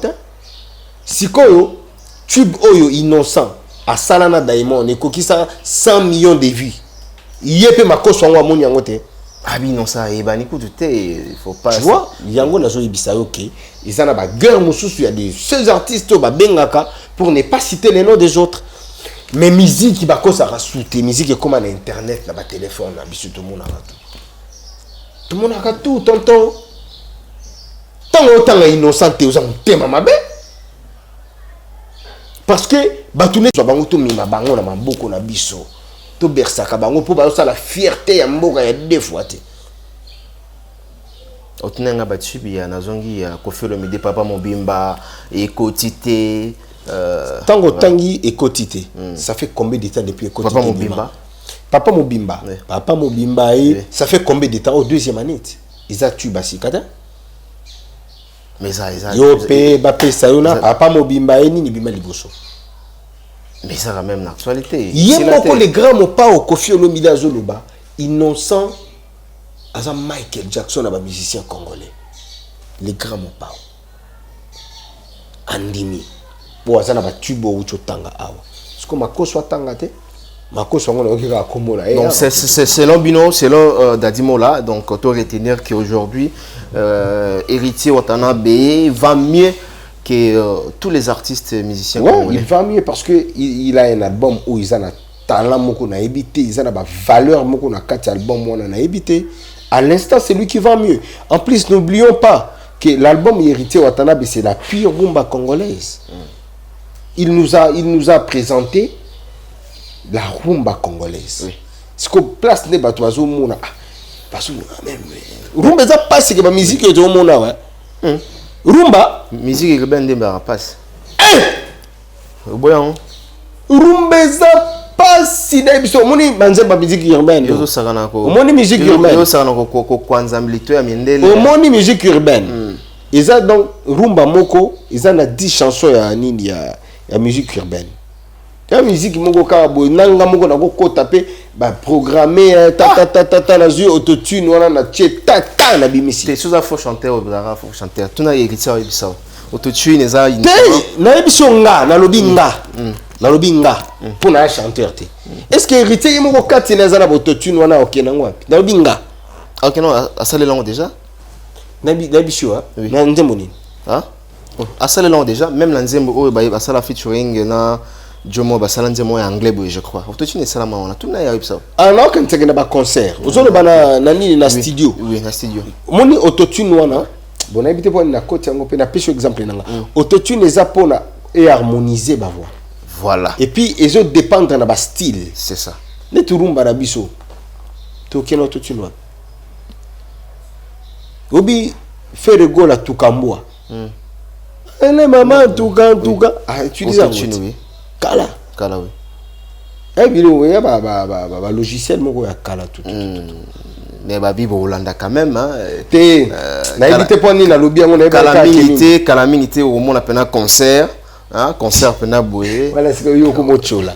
Siko tube oyo innocent. À Salana Diamond, et kokisa 100 millions de vues. Yepe Mako songo amoni yango te. Ah oui non ça et écoute il faut pas. Tu vois, yango nazo yebisa OK. Ils en a ba guerre mususu, il y a des seuls artistes ba bengaka pour ne pas citer les noms des autres. Mais musique ba ko ça rasouté, musique est comme à internet, na ba téléphone, na bisu tout le monde a tout. Tout le monde a tout tonton. Tant innocent te aux tema mabe. Parce que batune so bango to mima bango na maboko na biso to bersaka bango po ba la fierté ya mboka ya deux fois te otunanga batsubi ya nazongi ya Koffi Olomide Papa Mobimba Ekotite tango tangi Ekotite ça fait combien de temps depuis Ekotite Papa Mobimba oui. Papa Mobimba oui. Ça fait combien de temps au deuxième année ils a tué basikata mais ça yo pe ba pe sayona Papa Mobimba ni bima liboso. Mais ça a même l'actualité. Yemoko les grands mots pas au Koffi Olomide azoloba innocent as un Michael Jackson aba musicien congolais. Les grands mots pas. Andimi. Bo azana ba tubo ucho tanga awa. Est-ce que Makoso tanga te? Makoso ngona okika komola. Donc c'est selon Bino, selon Dadimola, donc auto retenir qu'aujourd'hui héritier Watanabe va mieux que tous les artistes musiciens. Ouais, il va mieux parce que il a un album où ils ont un talent moko na ebité, ils ont une valeur moko na quatre albums on a ebité. À l'instant, c'est lui qui va mieux. En plus, n'oublions pas que l'album Héritier Watanabe c'est la pure rumba congolaise. Il nous a présenté la rumba congolaise. Oui. Ce que place ne batoazo mona parce que même rumba ça passe que la musique est au monde ouais. Rumba. Musique urbaine de Barapace. Boyan. Rumba ça passe si d'habitude. Moni banzemba musique urbaine. Yozo sakana ko. Moni musique urbaine. Yozo sakana ko kwanza mlito ya miendele. Moni musique urbaine. Ils ont donc rumba moko, ils ont 10 chansons ya nini ya musique urbaine. La musique moko ka boy nanga moko na ko taper ba programmer ta na zu autotune wana na tie ta na bimisi. C'est chose à faut chanter au Brazza, faut chanter. Tout na héritier au Bissau. Autotune eza na ebiso nga na lobi nga. Na lobi nga pour na chanteur te. Est-ce que héritier moko kati na za na autotune wana okena ngwapi? Na lobi nga. OK non, asale langue déjà. Na biso ha. Na nzembo nini? Ah? Asale langue déjà, même la nzembo o ba asala featuring na Jomo basala nzembo ya anglais boy je crois. Autotune salama on a tout na ya Bissau. Ah non quand tu na concert. Ozolo bana na nini na studio. Oui, na studio. Moni autotune wana bon habité pour na côté yango pe na pêche exemple nanga. Autotune eza pona et harmoniser ba voix. Voilà. Et puis ils ont dépendre na ba style. C'est ça. Ne turumba na biso. To ken autotune wana. Obi fait le goal à Tukambwa. Elle maman Tuka. Ah utilise autotune oui. Kala oui. Eh bien il y a ba logiciel moko ya kala tout. Mais ba bibo Hollanda quand même hein. Té na éviter pour ni na lobby on a calamité au monde appena concert hein concert pena boye. Voilà c'est que yo ko mochola.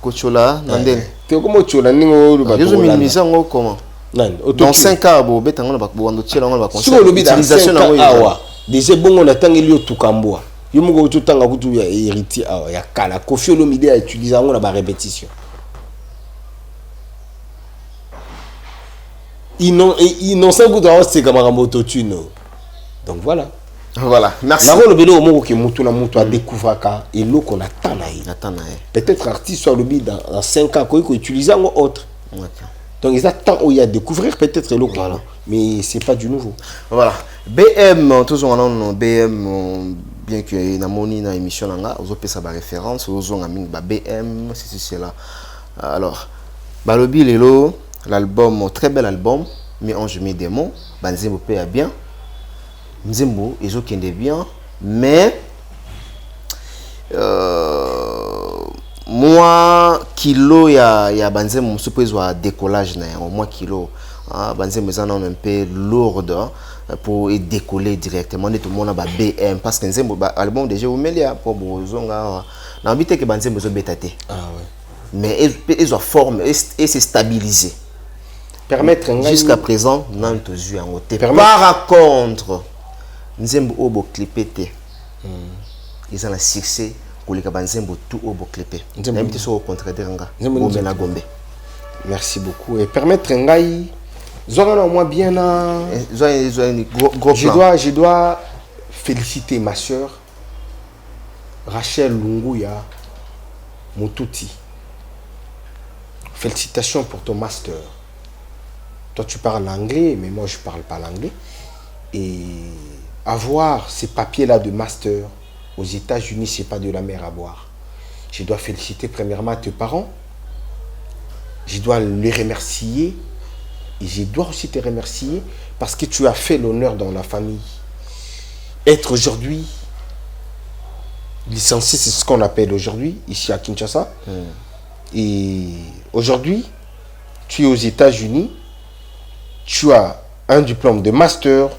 Kochola nandel. Té ko mochola ningo lu ba. Yo minimiser ngo comment? Dans 5 ans bo betango na ba bondo tiela ngo ba concert. Sur lobby utilisation na awa. Déjà bon on attend elio Tukambwa. Yo moko tutanga kutu ya héritier awa ya kala Koffi Olomide a utilisé ngo na ba répétition. Innocent kutu awa c'est comme un autotune. Donc voilà. Voilà, merci. Na le bélo moko ki mutu na mutu a découvrir ka et lo qu'on attend na yi. Peut-être artiste soit lobby dans 5 ans ko utiliser ngo autre. Donc ils attendent où il y a découvrir peut-être le voilà. Mais c'est pas du nouveau. Voilà. BM toujours on BM bien que na moni na émission là on peut ça ba référence aux on aming ba BM c'est là. Alors Balobi lelo l'album très bel album mais on je mets des mots banzembo pe a bien. Nzembo ezo kende bien mais moi kilo ya banzembo suppose wa décollage na au moins kilo banzembo ça non un peu lourde pour décoller directement tout le monde a BM parce que nzembo album déjà au melia pour bozonga na habité que banzembo zo betaté mais ils ont forme et c'est stabilisé permettre jusqu'à présent non toujours en côté par contre nzembo obo clipete ils ont un succès pour les banzembo tout obo clipé n'habite sur au contraire nga gombe na gombe. Merci beaucoup et permettre ngai zora moi bien na je dois féliciter ma sœur Rachel Lunguya Mututi. Félicitations pour ton master. Toi tu parles anglais mais moi je parle pas l'anglais et avoir ces papiers là de master aux États-Unis c'est pas de la mer à boire. Je dois féliciter premièrement tes parents. Je dois les remercier et je dois aussi te remercier parce que tu as fait l'honneur dans la famille. Être aujourd'hui licencié, c'est ce qu'on appelle aujourd'hui ici à Kinshasa. Et aujourd'hui, tu es aux États-Unis, tu as un diplôme de master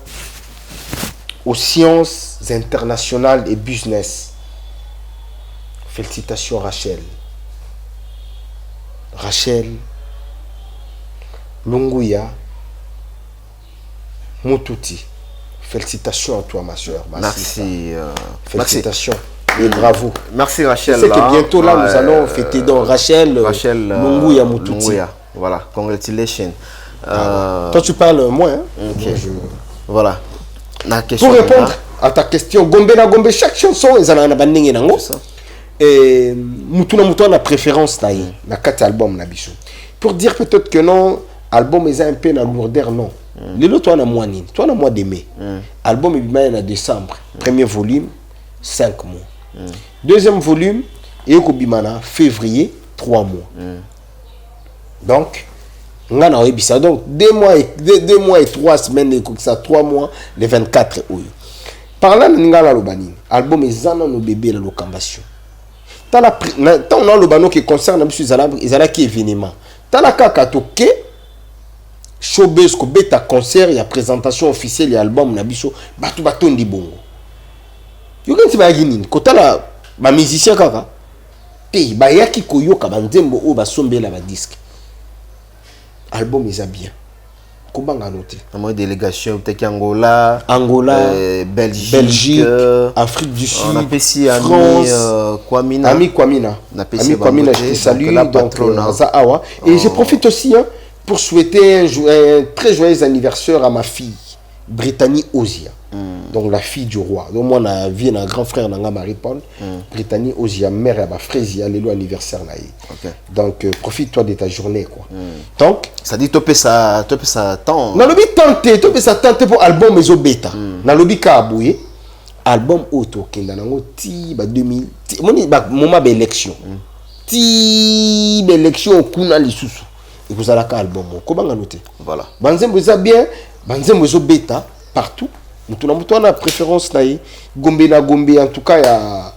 aux sciences internationales et business. Félicitations Rachel. Rachel Lunguya Mututi. Félicitations à toi ma soeur. Merci. Félicitations et bravo. Merci Rachel. C'est que bientôt là nous allons fêter donc Rachel Lunguya Mututi. Voilà, congratulations. Toi tu parles moins. Hein? Okay. Voilà. Pour répondre à ta question, Gombe na Gombe, chaque chanson ils en a bandingé nango. Et mutu na préférence na quatre albums na biso. Pour dire peut-être que non, album est un peu na lourdeur non. Lelo toi na mois ni, toi na mois de mai. Album est en décembre. Premier volume 5 mois. Deuxième volume et ko bimana février 3 mois. Donc ngana obisa donc 2 mois et 3 semaines et ça 3 mois les 24 août. Parlant de Ngala Lobani, album Ezana no bébé la locambation. Tant on a le bano qui concerne M. Zala qui événement. Tant la kaka toke showbiz ko beta concert ya présentation officielle ya album na biso batu batondi bongo. Yo kanti ba yini ko tala ba musicien kaka te ba yaki koyoka ba nzembo o ba sombela ba disque. Album eza bien. Comment noté? La délégation peut-être Angola, Belgique, Afrique du Sud, on a ici France, Kwamina. Ami Kwamina, je te salue donc Awa. Et je profite aussi pour souhaiter un très joyeux anniversaire à ma fille, Brittany Ozia. Donc la fille du roi. Donc moi on vu un grand frère Nanga Marie-Paul, Brittany Ozia, mère à ma Frésia, l'élo anniversaire là. Donc profite-toi de ta journée quoi. Donc ça dit topé ça temps. Na lobi tenter, topé ça tenter pour album mezo bêta. Na lobi ka abouye album auto kenda nango ti ba 2000 moni ba moment ba élection. Ti ba élection kuna lisusu. Et vous allez ka album ko banga noter. Voilà. Banzembo za bien, banzembo mezo bêta partout. Nous avons préférence Gombe na Gombe, en tout cas, il y a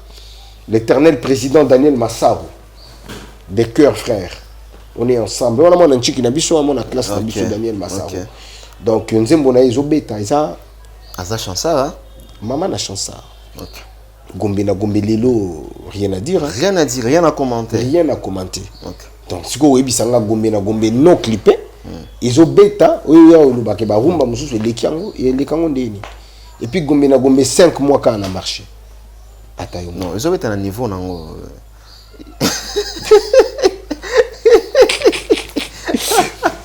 l'éternel président Daniel Massaro, des cœurs frères. On est ensemble. On a mon antique nabiso, on a classe nabiso Daniel Massaro. Donc nous avons des obéta, ça. Asa chansa, maman na chansa. Gombe na Gombe lelo, rien à dire. Rien à dire, rien à commenter. Rien à commenter. Donc si vous avez Gombe na Gombe non clippé. Ils ont bêta, et puis Gombe na Gombe 5 mois quand on a marché. Non, ils ont été à un niveau.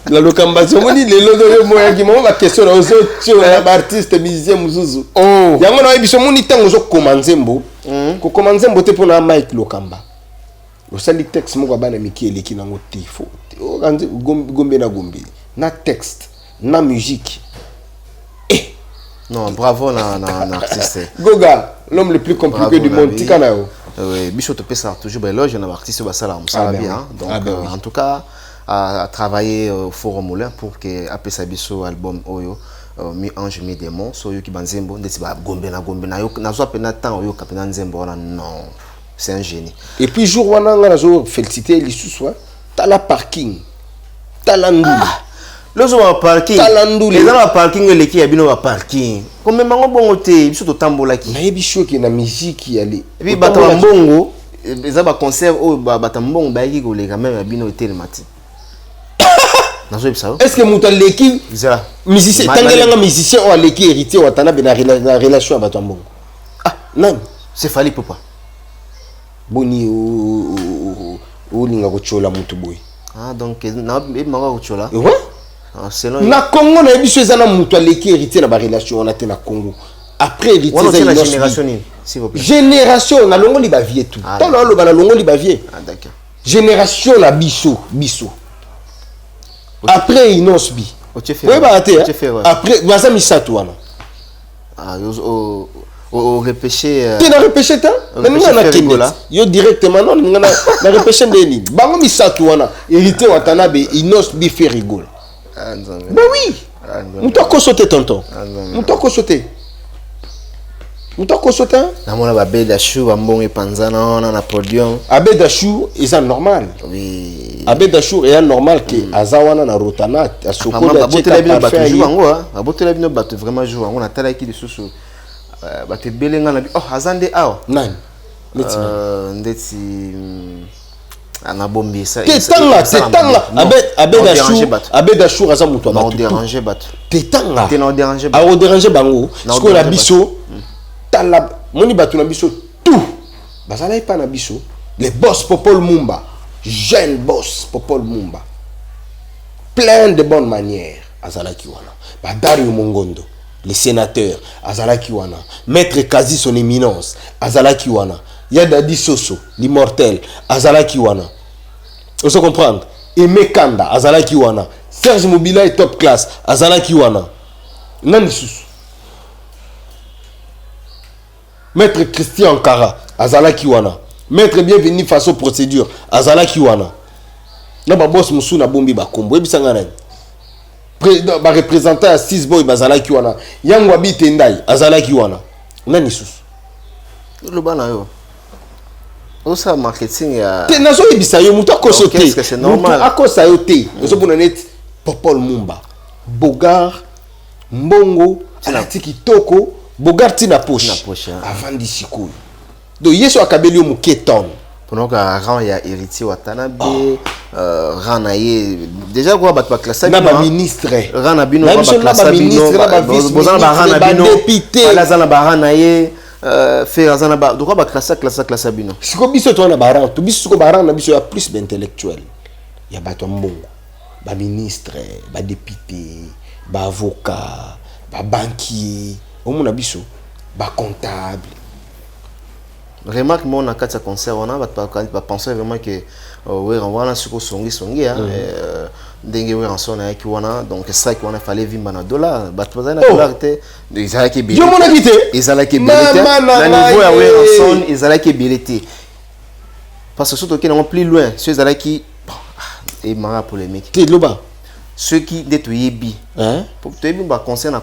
La locambation, on dit les lots moyens qui m'ont la question aux autres artistes musiciens muzuzu. Oh, yango na biso moni tango zo komanzembo. Ko komanzembo te pour na Mike Lokamba. Au sali texte mo bana miki eleki nango tifo. Gombe na Gombe na texte na musique non bravo na artiste Goga l'homme le plus compliqué du monde tikana yo oui biso to pesa toujours éloge na artiste ba sala ça va bien donc en tout cas à travailler au Forum Moulin pour que apesa biso album oyo mi ange mi démon so yo ki banzembo ndeti ba Gombe na yo na zo pena temps oyo kapena nzembo non c'est un génie et puis jour wana nga zo féliciter lisusu tala parking talandu lozo wa parking talandu les gens wa parking eleki ya bino wa parking comme mango bongo te biso to tambola ki na yebiso ki na musique yali et puis bato mbongo eza ba concert o bato mbongo ba yiki ko leka même ya bino hotel mati nazo ebisa est-ce que muta leki zela musicien tangelanga musicien o leki héritier wa tana na relation bato mbongo non c'est fali papa boni o linga ko chola mutu boy donc na manga ko chola ouais selon na Congo na biso ezana mutu aleki héritier na ba relation on a te na Congo après héritier c'est la génération s'il vous plaît génération na longo li ba vie tout tant na lo ba na longo li ba vie d'accord génération la biso après inosbi oui ba te après baza misato wana au repêché tu n'as repêché ta na Kenya yo directement non na repêché ndeni bango misato wana héritier watanabe inosbi fait rigole ben oui mutako sauter tonton mutako sauter na mona ba Abeda Chou ba mbongo panzana na podium Abeda Chou est normal oui Abeda Chou est normal que azawana na rotana asokoli a teka parfait jouer ngo abotela bino bato vraiment jouer ngo na tala ki lisusu bato belenga na azande awa nani ndeti ana bombi ça tetanga Abeda Chou aza mutu ba déranger bato tetanga te na déranger ba o déranger bango parce que la biso tala moni bato na biso tout bazala pas na biso les boss Popol Mumba jeune boss Popol Mumba plein de bonnes manières azala kiwana ba Dario Mongondo les sénateurs azala kiwana maître Kazi son éminence azala kiwana Yadadi Soso l'immortel azala kiwana on se comprendre Aimé Kanda azala kiwana Serge Mobila est top class azala kiwana nani susu Maître Christian Kara azala kiwana Maître bienvenu face aux procédures azala kiwana na ba boss musu na bombi ba kombo ebisanga nani président ba représentant à 6 boy bazala kiwana yango abite ndai azala kiwana nani susu le bana yo osa marketing ya te nazo ebisa yo muto akoso te qu'est-ce que c'est normal muto akosa yo te ozo bona net Popol Mumba Bogar Mbongo alati kitoko Bogar tina poche avant disikoyo do yeso akabeli yo muketon pendant que rang ya héritier Watanabe rang na ye déjà quoi bat classe na ba ministre rang na bino ba classe bino ba vice bozana ba rang na bino ala zana ba rang na ye faire zana ba de quoi ba classe bino siko biso to na ba rang to biso ko ba rang na biso ya plus d'intellectuel ya bato mbongo ba ministre ba député ba avocat ba banquier omona biso ba comptable. Remarque moi na kati ya concert on a ba penser vraiment que ouais on va na suko songi ndenge we ranson na ki wana donc ça qui wana fallait vimba na dollar ba tozana dollar te ezala ki bilité yo mona kité ezala ki bilité na niveau ya we ranson ezala ki bilité parce que surtout qui non plus loin ceux ezala qui et mara polémique te loba ceux qui détoyebi hein pour toyebi ba concert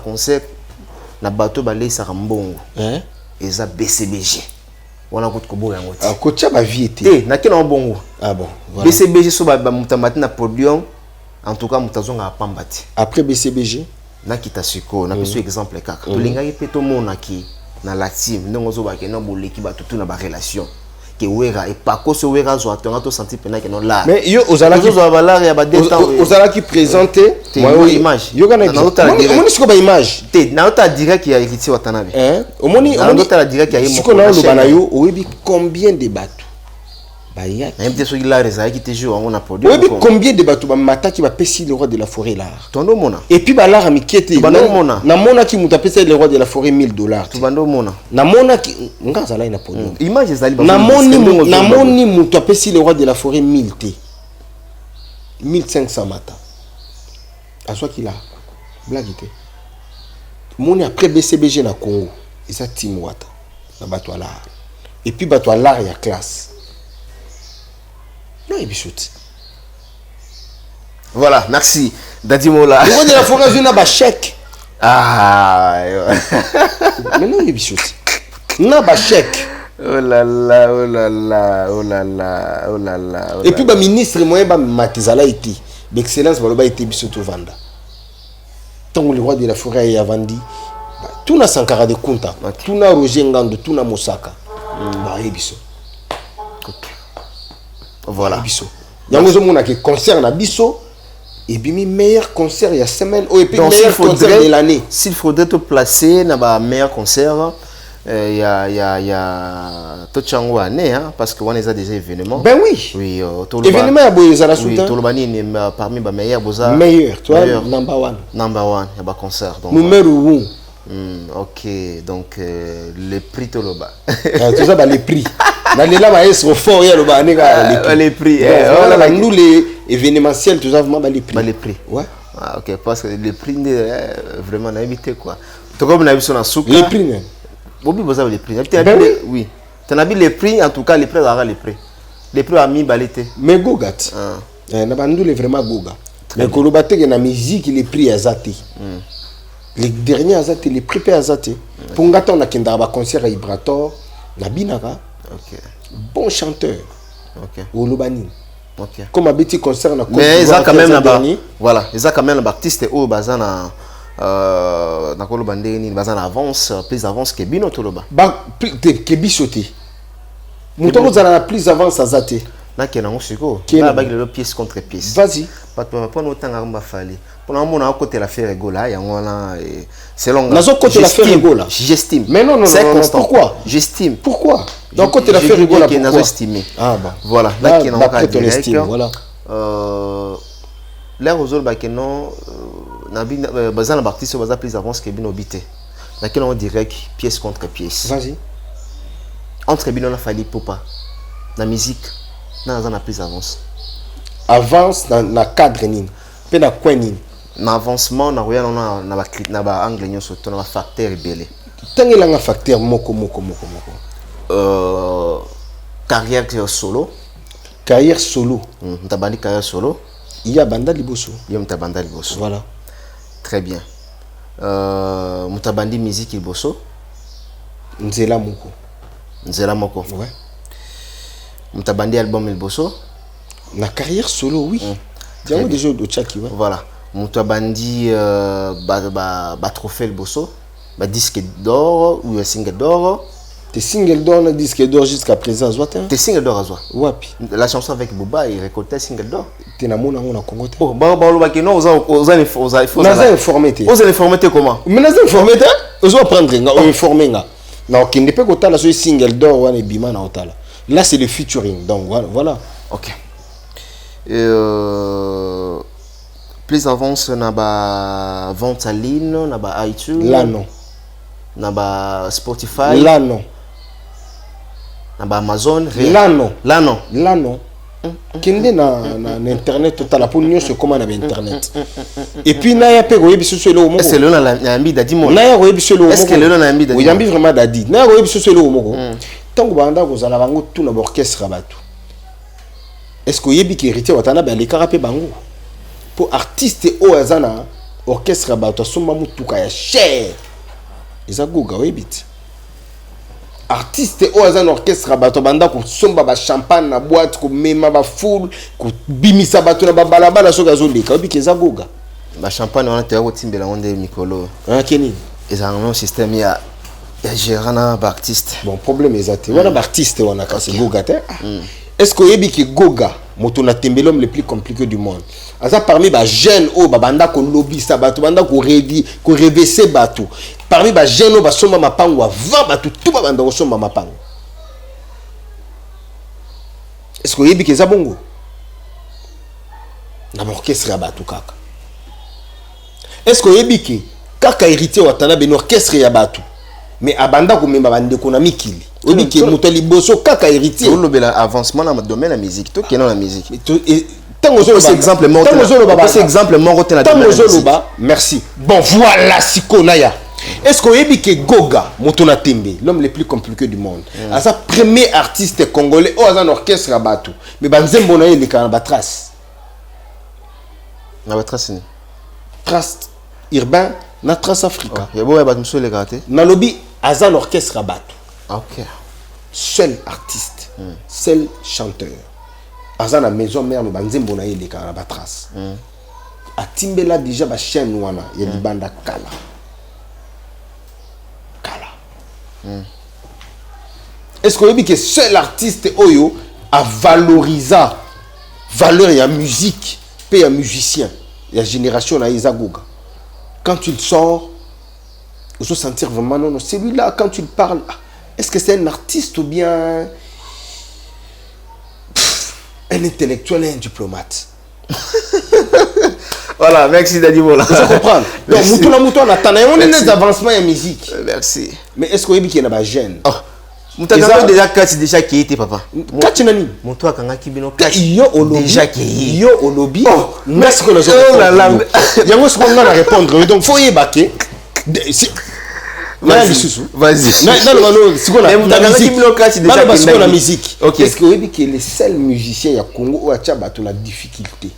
na bato ba lesa mbongo hein eza BCBG on a coûté kobo yango ti kocha ba vie te te na kina mbongo ah bon voilà BCBG so ba mutamati na podium en tout cas mutazonga pambati après BCBG na kita siko na peso exemple kaka to lingaki pe to mona ki na la team ndongo zo ba ke no boleki ba tutu na ba relation que wera et pas que ce wera zo atonga to senti pena que non là mais yo ozala ki zo ba la ya ba détend ozala ki présenter moi image yo kana omoni siko ba image te na ota direct ya héritier Watanabe hein omoni ota la direct ya siko na lo bana yo oyebi combien de bateaux ba ya même te so la reza qui te joue on a produit oyebi combien de bateaux ba mataki ba pesi le roi de la forêt là tondo mona et puis ba la amikete na mona ki muta pesi le roi de la forêt $1000 to bando mona na mona ki ngaza la ina podium image ezali na moni muta pesi le roi de la forêt 1000 te 1500 mata aswa ki la blague te moni après BCBG na Congo eza team wata na bato ala et puis bato ala ya classe non ebisoti voilà merci Dadi Mola le roi de la forêt zuna ba chèque mais non ebisoti na ba chèque oh là là oh là là oh là là oh là là et puis ba ministre moyen ba matizala iti d'excellence baloba iti bisoto vanda tant le roi de la forêt ya vandi tout na Sankara de Kunta tout na Roger Ngando tout na Mosaka ba ebiso voilà biso yango zo mona ke concert na biso et bimi meilleur concert ya semaine et puis meilleur concert de l'année s'il faudrait te placer na ba meilleur concert ya tochango année hein parce que on a déjà événements ben oui événement ya boyo za la souta to lobani parmi ba meilleur boza meilleur toi number 1 ya ba concert donc numéro 1 ok donc les prix to loba tout ça ba les prix na lela ba est fort ya loba neka les prix voilà nous les événementiels tout ça vraiment ba les prix ouais ah ok parce que les prix vraiment na éviter quoi to comme na biso na souka les prix bobi boza les prix oui tu as vu les prix en tout cas les prix aura les prix à mi balité mais gogat na bandu le vraiment goga mais koloba te na musique les prix azati les derniers azati les prix pe azati pour ngata on a kenda ba concert à Ibrator na binaka ok bon chanteur ok olobani ok comme un petit concert na mais ça quand même là-bas voilà ça quand même l'artiste au bazana na koloba ndeni bazana avance plus avance que bino toloba ba ke bisoté muto za na plus avance azati na kena ngosiko ba ba le pièce contre pièce vas-y pas pour nous tanga mba fali pour na mona côté la faire rigola yango na selon nazo côté la faire rigola j'estime mais non pourquoi j'estime pourquoi donc côté la faire rigola pourquoi nazo estimer ah bah voilà là kena ka direct voilà là aux ba kena na bazana artiste baza plus avance que bino bité na kena on direct pièce contre pièce vas-y entre bino na fali popa na musique na za na plus avance na cadre nini pe na coin nini na avancement na roya na ba angle nyoso to na ba facteur belé tangela nga facteur moko carrière solo ntabandi carrière solo il y a banda liboso voilà très bien mutabandi musique liboso Nzela Moko. Nzela Moko. Ouais. Mutabandi album El Bosso. La carrière solo, oui. Diamo déjà de Tchaki, ouais. Voilà. Mutabandi trophée El Bosso. Disque d'or ou un single d'or. Tes singles d'or, un disque d'or jusqu'à présent, Zouatin. Tes singles d'or à Zoua. Wapi. La chanson avec Bouba, il récoltait single d'or. T'es na mona Congo. Oh, non, vous informé. Vous informé comment? Mais nous informé, vous apprendre, vous informer. Non, qui n'est pas que la single d'or ou un bima na otala. Là, c'est le featuring. Donc voilà. Ok. Plus avance, na ba vente en ligne, na ba iTunes. Là non. Na ba Spotify. Là non. Na ba Amazon. Là non. Là non. Là non. Kende na internet total pour nous c'est comment na internet. Et puis na ya pe go yebiso selo moko. Est-ce que le na ambi dadi mo? Na ya go yebiso selo moko. Est-ce que le na ambi dadi? Oui, ambi vraiment dadi. Na ya go yebiso selo moko. Tango banda ko zala bango tout na orchestre batu. Est-ce que yebi ki héritier watana ba le karape bango? Pour artiste o azana orchestre batu somba mutuka ya cher. Eza goga webit. Artiste o azan orchestre bato banda ko somba ba champagne na boîte ko mema ba foule ko bimisa bato na ba balabala soka zo leka obi keza goga ba champagne on a te ko timbela onde mikolo keni eza un système ya gérant ba artiste bon problème ezate wana ba artiste wana kasi goga te est-ce que yebi ki goga moto na tembelom le plus compliqué du monde asa parmi ba jeune o ba banda ko lobisa bato banda ko revese bato parmi ba jeune o ba somba mapango avant bato tout ba banda ko somba mapango est-ce que yebi ki za bongo na orchestre bato kaka est-ce que yebi ki kaka héritier watana ben orchestre ya bato mais abanda ko memba bande ko na mikili obi ki moto liboso kaka héritier on lobela avancement dans le domaine de la musique to kena la musique tango zo c'est exemple mort c'est exemple mort te na tango zo loba merci bon voilà siko na ya est-ce que yebi ke goga moto na tembe l'homme le plus compliqué du monde asa premier artiste congolais o asa orchestre bato mais banzembo na ele kana ba trace na ba trace ni trace urbain na trace africa ya bo ya bato mso le kate na lobi asa orchestre bato. Ok. Seul artiste, seul chanteur. Azana la maison mère no banzembo na yele kana ba trace. A timbela déjà ba chaîne wana ya libanda kala. Est-ce que vous que seul artiste oyo a valorisé valeur ya musique, pe ya musicien, ya génération na Izagoga. Quand il sort, il faut sentir vraiment non, celui-là quand il parle est-ce que c'est un artiste ou bien un intellectuel et un diplomate? Voilà, merci Dadi Mola. Vous comprenez? Donc, on attend des avancements en musique. Merci. Mais est-ce que vous avez un jeune? Oh, Moutaka déjà Kati déjà qui était papa. Kati nani? Moutouaka kanga kibino. Yo olobi. Déjà qui. Yo olobi. Oh, merci que nous avons. Yango ce qu'on a répondre. Donc faut y baquer. Vas-y. Non, c'est quoi la musique? Ok. Est-ce que vous avez que les seuls musiciens ya Congo ou à Tchaba ont la difficulté?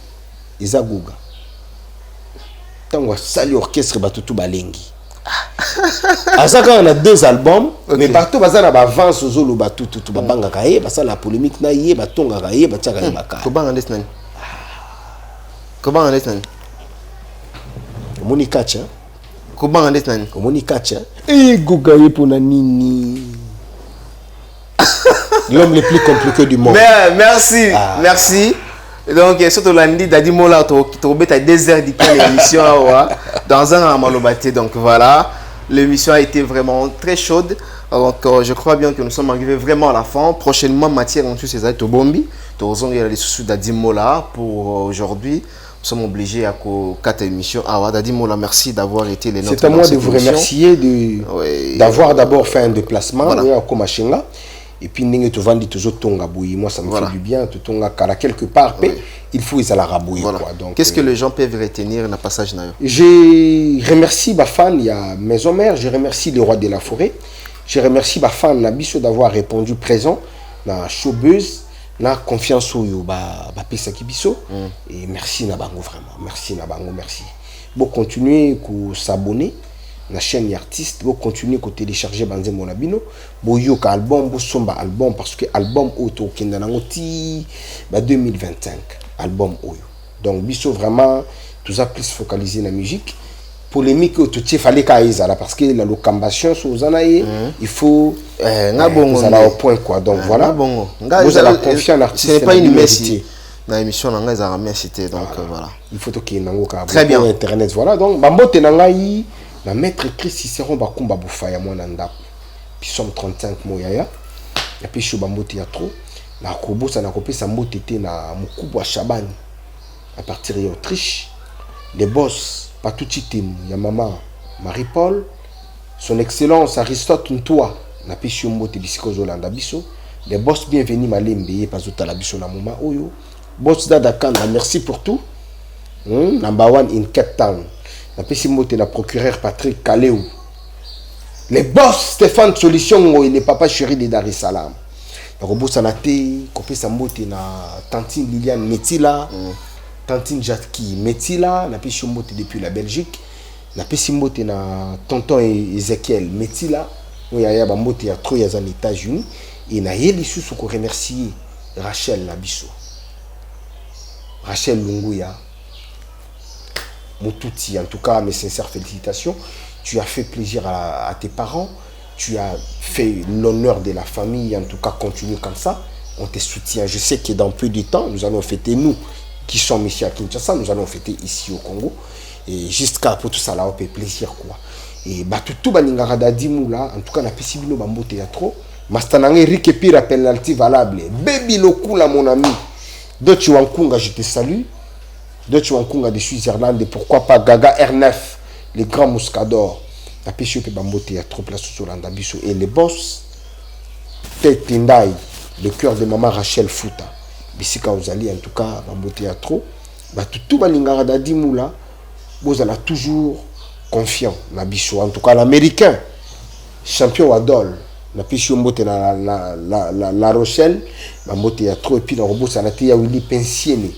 Izagoga. Tant que sali orchestre batutu balengi. Azaka on a 2 albums, mais partout bazana ba avance zolo batutu tu babanga kaye, basa la polémique na yé batonga kaye, bataka kaye baka. Kobanga ndesnani. Kobanga ndesnani. Omoni kacha. Kobanga ndesnani. Omoni kacha. Goga yepona nini. L'homme le plus compliqué du monde. Mais, merci, merci. Donc, surtout lundi, Dadi Mola, tu as 2 heures de l'émission dans un Amalobate. Donc voilà, l'émission a été vraiment très chaude. Donc, je crois bien que nous sommes arrivés vraiment à la fin. Prochainement, matière en tout ces aides au Bombi. Tu as les sous Dadi Mola pour aujourd'hui. Nous sommes obligés à 4 émissions. Dadi Mola, merci d'avoir été les nôtres. C'est à moi de vous remercier d'avoir d'abord fait un déplacement à Komachenga. Et puis, tu vas dire toujours tonga bouilli. Moi, ça me fait du bien. Tu tonga kala quelque part. Il faut ils la rabouiller. Qu'est-ce que les gens peuvent retenir dans le passage? Je remercie ma fan, il y a Maison Mère. Je remercie le roi de la forêt. Je remercie ma fan Nabiso d'avoir répondu présent dans Showbuzz. Na confiance au yo ba pesa kibiso. Et merci Nabango vraiment. Merci Nabango, merci. Bon, continuez à s'abonner. la chaîne artiste, vous continuez à télécharger Banze Monabino, vous yoka album, vous somba album, parce que album auto qui est dans 2025, album oyo. Donc, biso vraiment, tout ça plus focalisé dans la musique. Polémique, il fallait qu'il y ait parce que la locambation, il faut vous allez au point quoi. Donc voilà, vous allez confier en l'artiste. Ce n'est pas une messie. Dans l'émission, on a une messie. Donc voilà. Il faut qu'il y ait un très bien. Internet. Voilà. Donc, Bambote Nangaï, la maître Chris Cicéron Bakumba Boufaya Monanda. Puis somme 35 moyaya. Et puis chez Bambote ya trop. La Kobo, ça n'a coupé sa mot était na Moukouba Chaban. À partir d'Autriche. Les boss, pas tout team. Il y a maman Marie-Paul. Son excellence Aristote Ntoua. Na pi chez Mbote Bisiko Zolanda Biso. Les boss bienvenus Malembe. Pas tout à la Biso na Mouma Oyo. Boss Dadakanda, merci pour tout. Number one in Cape Town. La Pesimote, la procureur Patrick Kaléou. Les boss Stéphane Solution, il est papa chéri de Dar es Salaam. La robot Sanate, Kopé Sambote, na Tantine Liliane Metila, Tantine Jatki Metila, la Pesimote depuis la Belgique. La Pesimote, na Tonton Ezekiel Metila, où il y a Bambote, il y a trop, il y a aux États-Unis. Et na Yeli sous pour remercier Rachel Nabiso. Rachel Lunguya, Moutouti, en tout cas, mes sincères félicitations. Tu as fait plaisir à tes parents, tu as fait l'honneur de la famille, en tout cas, continue comme ça. On te soutient. Je sais que dans peu de temps, nous allons fêter, nous qui sommes ici à Kinshasa, nous allons fêter ici au Congo. Et jusqu'à pour tout ça, là, on fait plaisir, quoi. Et tout Baningara Dadimou, là, en tout cas, on a fait Bino Bambo Théâtre. Mastanang Eric et Pire penalty valable. Baby Lokula, mon ami. D'autres Wankunga, je te salue. D'autres Wankunga de Suisse-Irlande. Pourquoi pas Gaga R9, les grands mouscadors. La pêche au Bambo Théâtre, place sur l'Andabiso. Et les boss, Tête Tindai, le cœur de maman Rachel Fouta. Bissika Ozali, en tout cas, Bambo Théâtre. Tout Baningara Dadimou là, vous allez toujours confiant. En tout cas, l'américain, champion Adol. La pêche au Mbote la Rochelle, Bambote ya trop, et puis dans le robot, ça a été Willy Pensiene.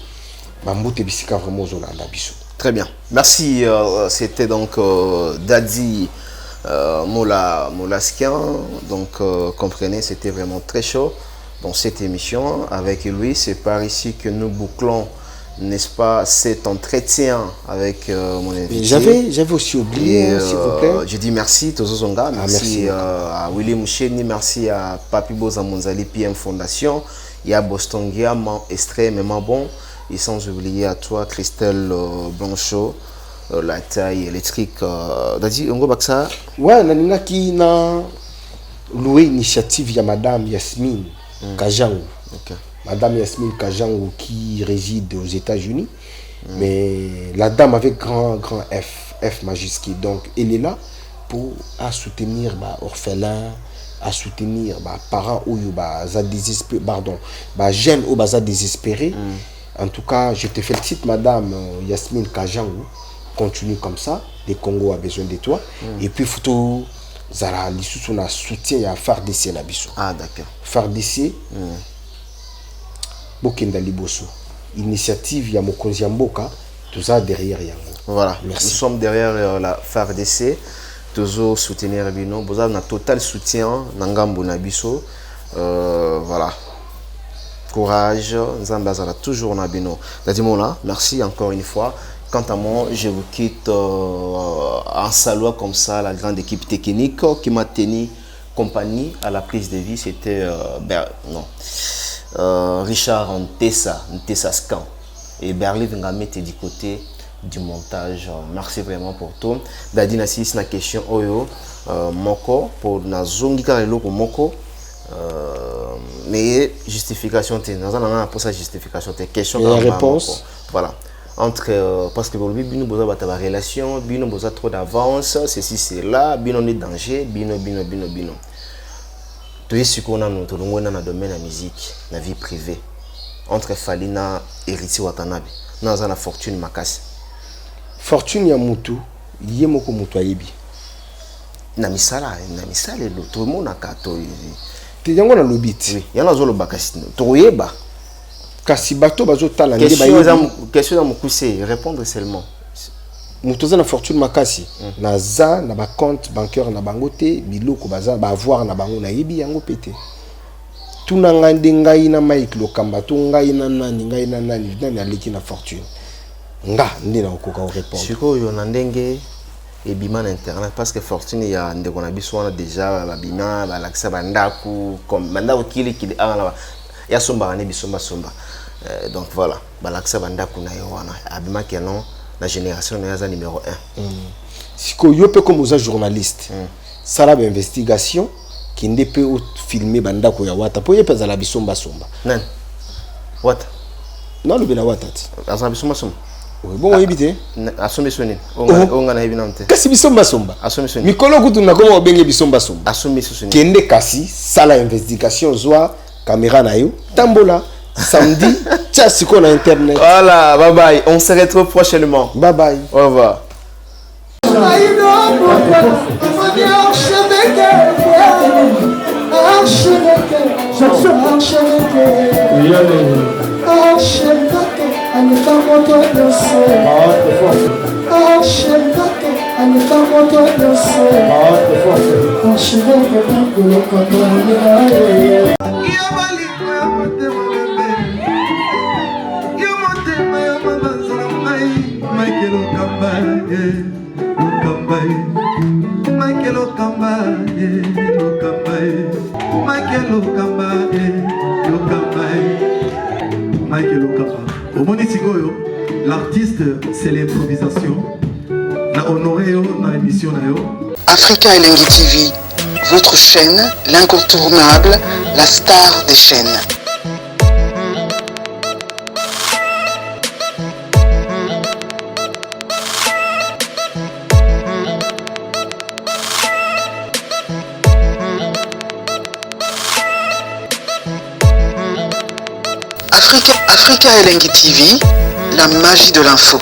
Bambote Bissika vraiment zone à Bisso. Très bien. Merci. C'était donc Daddy Molaskian. Donc, comprenez, c'était vraiment très chaud dans cette émission. Avec lui, c'est par ici que nous bouclons, n'est-ce pas, cet entretien avec mon invité. J'avais aussi oublié, s'il vous plaît. Je dis merci, Tozo Zonga. Merci, à Willy Moucheni, merci à Papi Boza Monzali, PM Fondation. Il y a Boston Guillaume, extrêmement bon. Et sans oublier à toi, Christelle Blanchot, la taille électrique. Dadi, on va ça. Ouais, nana qui n'a loué initiative, il y a Madame Yasmine Kajang. Okay. Madame Yasmine Kajang qui réside aux États-Unis. Mais la dame avec grand F majuscule. Donc, elle est là pour soutenir orphelins, à soutenir parents ou désespérés, pardon, jeunes ou désespérés. En tout cas, je te félicite, Madame Yasmine Kajang. Continue comme ça. Le Congo a besoin de toi. Et puis, photo, Zara, l'issue, on soutien à FARDC na biso. Ah, d'accord. FARDC. Bokenda Liboso. Initiative ya Mokonzi Mboka, tout ça derrière Yango. Voilà, merci. Nous sommes derrière la FARDC, toujours soutenir Bino. Vous avez un total soutien, Nangambo Nabiso. Voilà. Courage, Nzambazala toujours Nabino. Dadimona, merci encore une fois. Quant à moi, je vous quitte en saluant comme ça la grande équipe technique qui m'a tenu compagnie à la prise de vie. C'était Richard Ntessa Scan et Berlin Vingamete du côté du montage. Merci vraiment pour tout. Dadina si c'est une question oyo moko pour na zongi karelo ko moko mais justification te dans un pour sa justification te question et la réponse voilà entre parce que aujourd'hui bino boza bata ba relation bino boza trop d'avance ceci c'est là bino ni danger bino tu es sûr qu'on a notre longue dans le domaine de la musique, la vie privée. Entre Falina et Héritier Watanabe. Nous avons la fortune makasi. Fortune ya mutu, yemoko mutu ayebi. Na misala tout le monde a kato. Te yango na lobit. Oui, yana zolo bakasi. Toyeba. Kasi bato bazo tala ndé ba. Question za mukuse, répondre seulement. mutoza na fortune makasi naza na ba compte bancaire na bango te biloko baza ba avoir na bango na yebi yango pété tuna ngande ngai na Mike Lokamba to ngai na nani aleki na fortune nga ndina okoka o répondre siko yo na ndenge ebima na internet parce que fortune ya ndeko na biso wana déjà babima balakisa bandaku comme bandako kili ala ya somba ne bisomba somba donc voilà balakisa bandaku na yo wana abima ke non la génération na yaza numéro 1 siko yo pe comme oza journaliste sala ba investigation qui ne peut filmer bandako ya wata po yepeza la bisomba somba nan wata non le bela wata asa bisomba somba oui bon yebite asombe sonini onga na hebina mte kasi bisomba somba asombe sonini mikolo kutu na komo obenge bisomba somba asombe sonini kende kasi sala investigation zwa caméra na yo tambola samedi tia siko na internet voilà bye bye on se retrouve prochainement bye bye au revoir L'artiste, c'est l'improvisation. La honoré dans l'émission. Africa Elengi TV, votre chaîne, l'incontournable, la star des chaînes. Africa Elengi TV, la magie de l'info.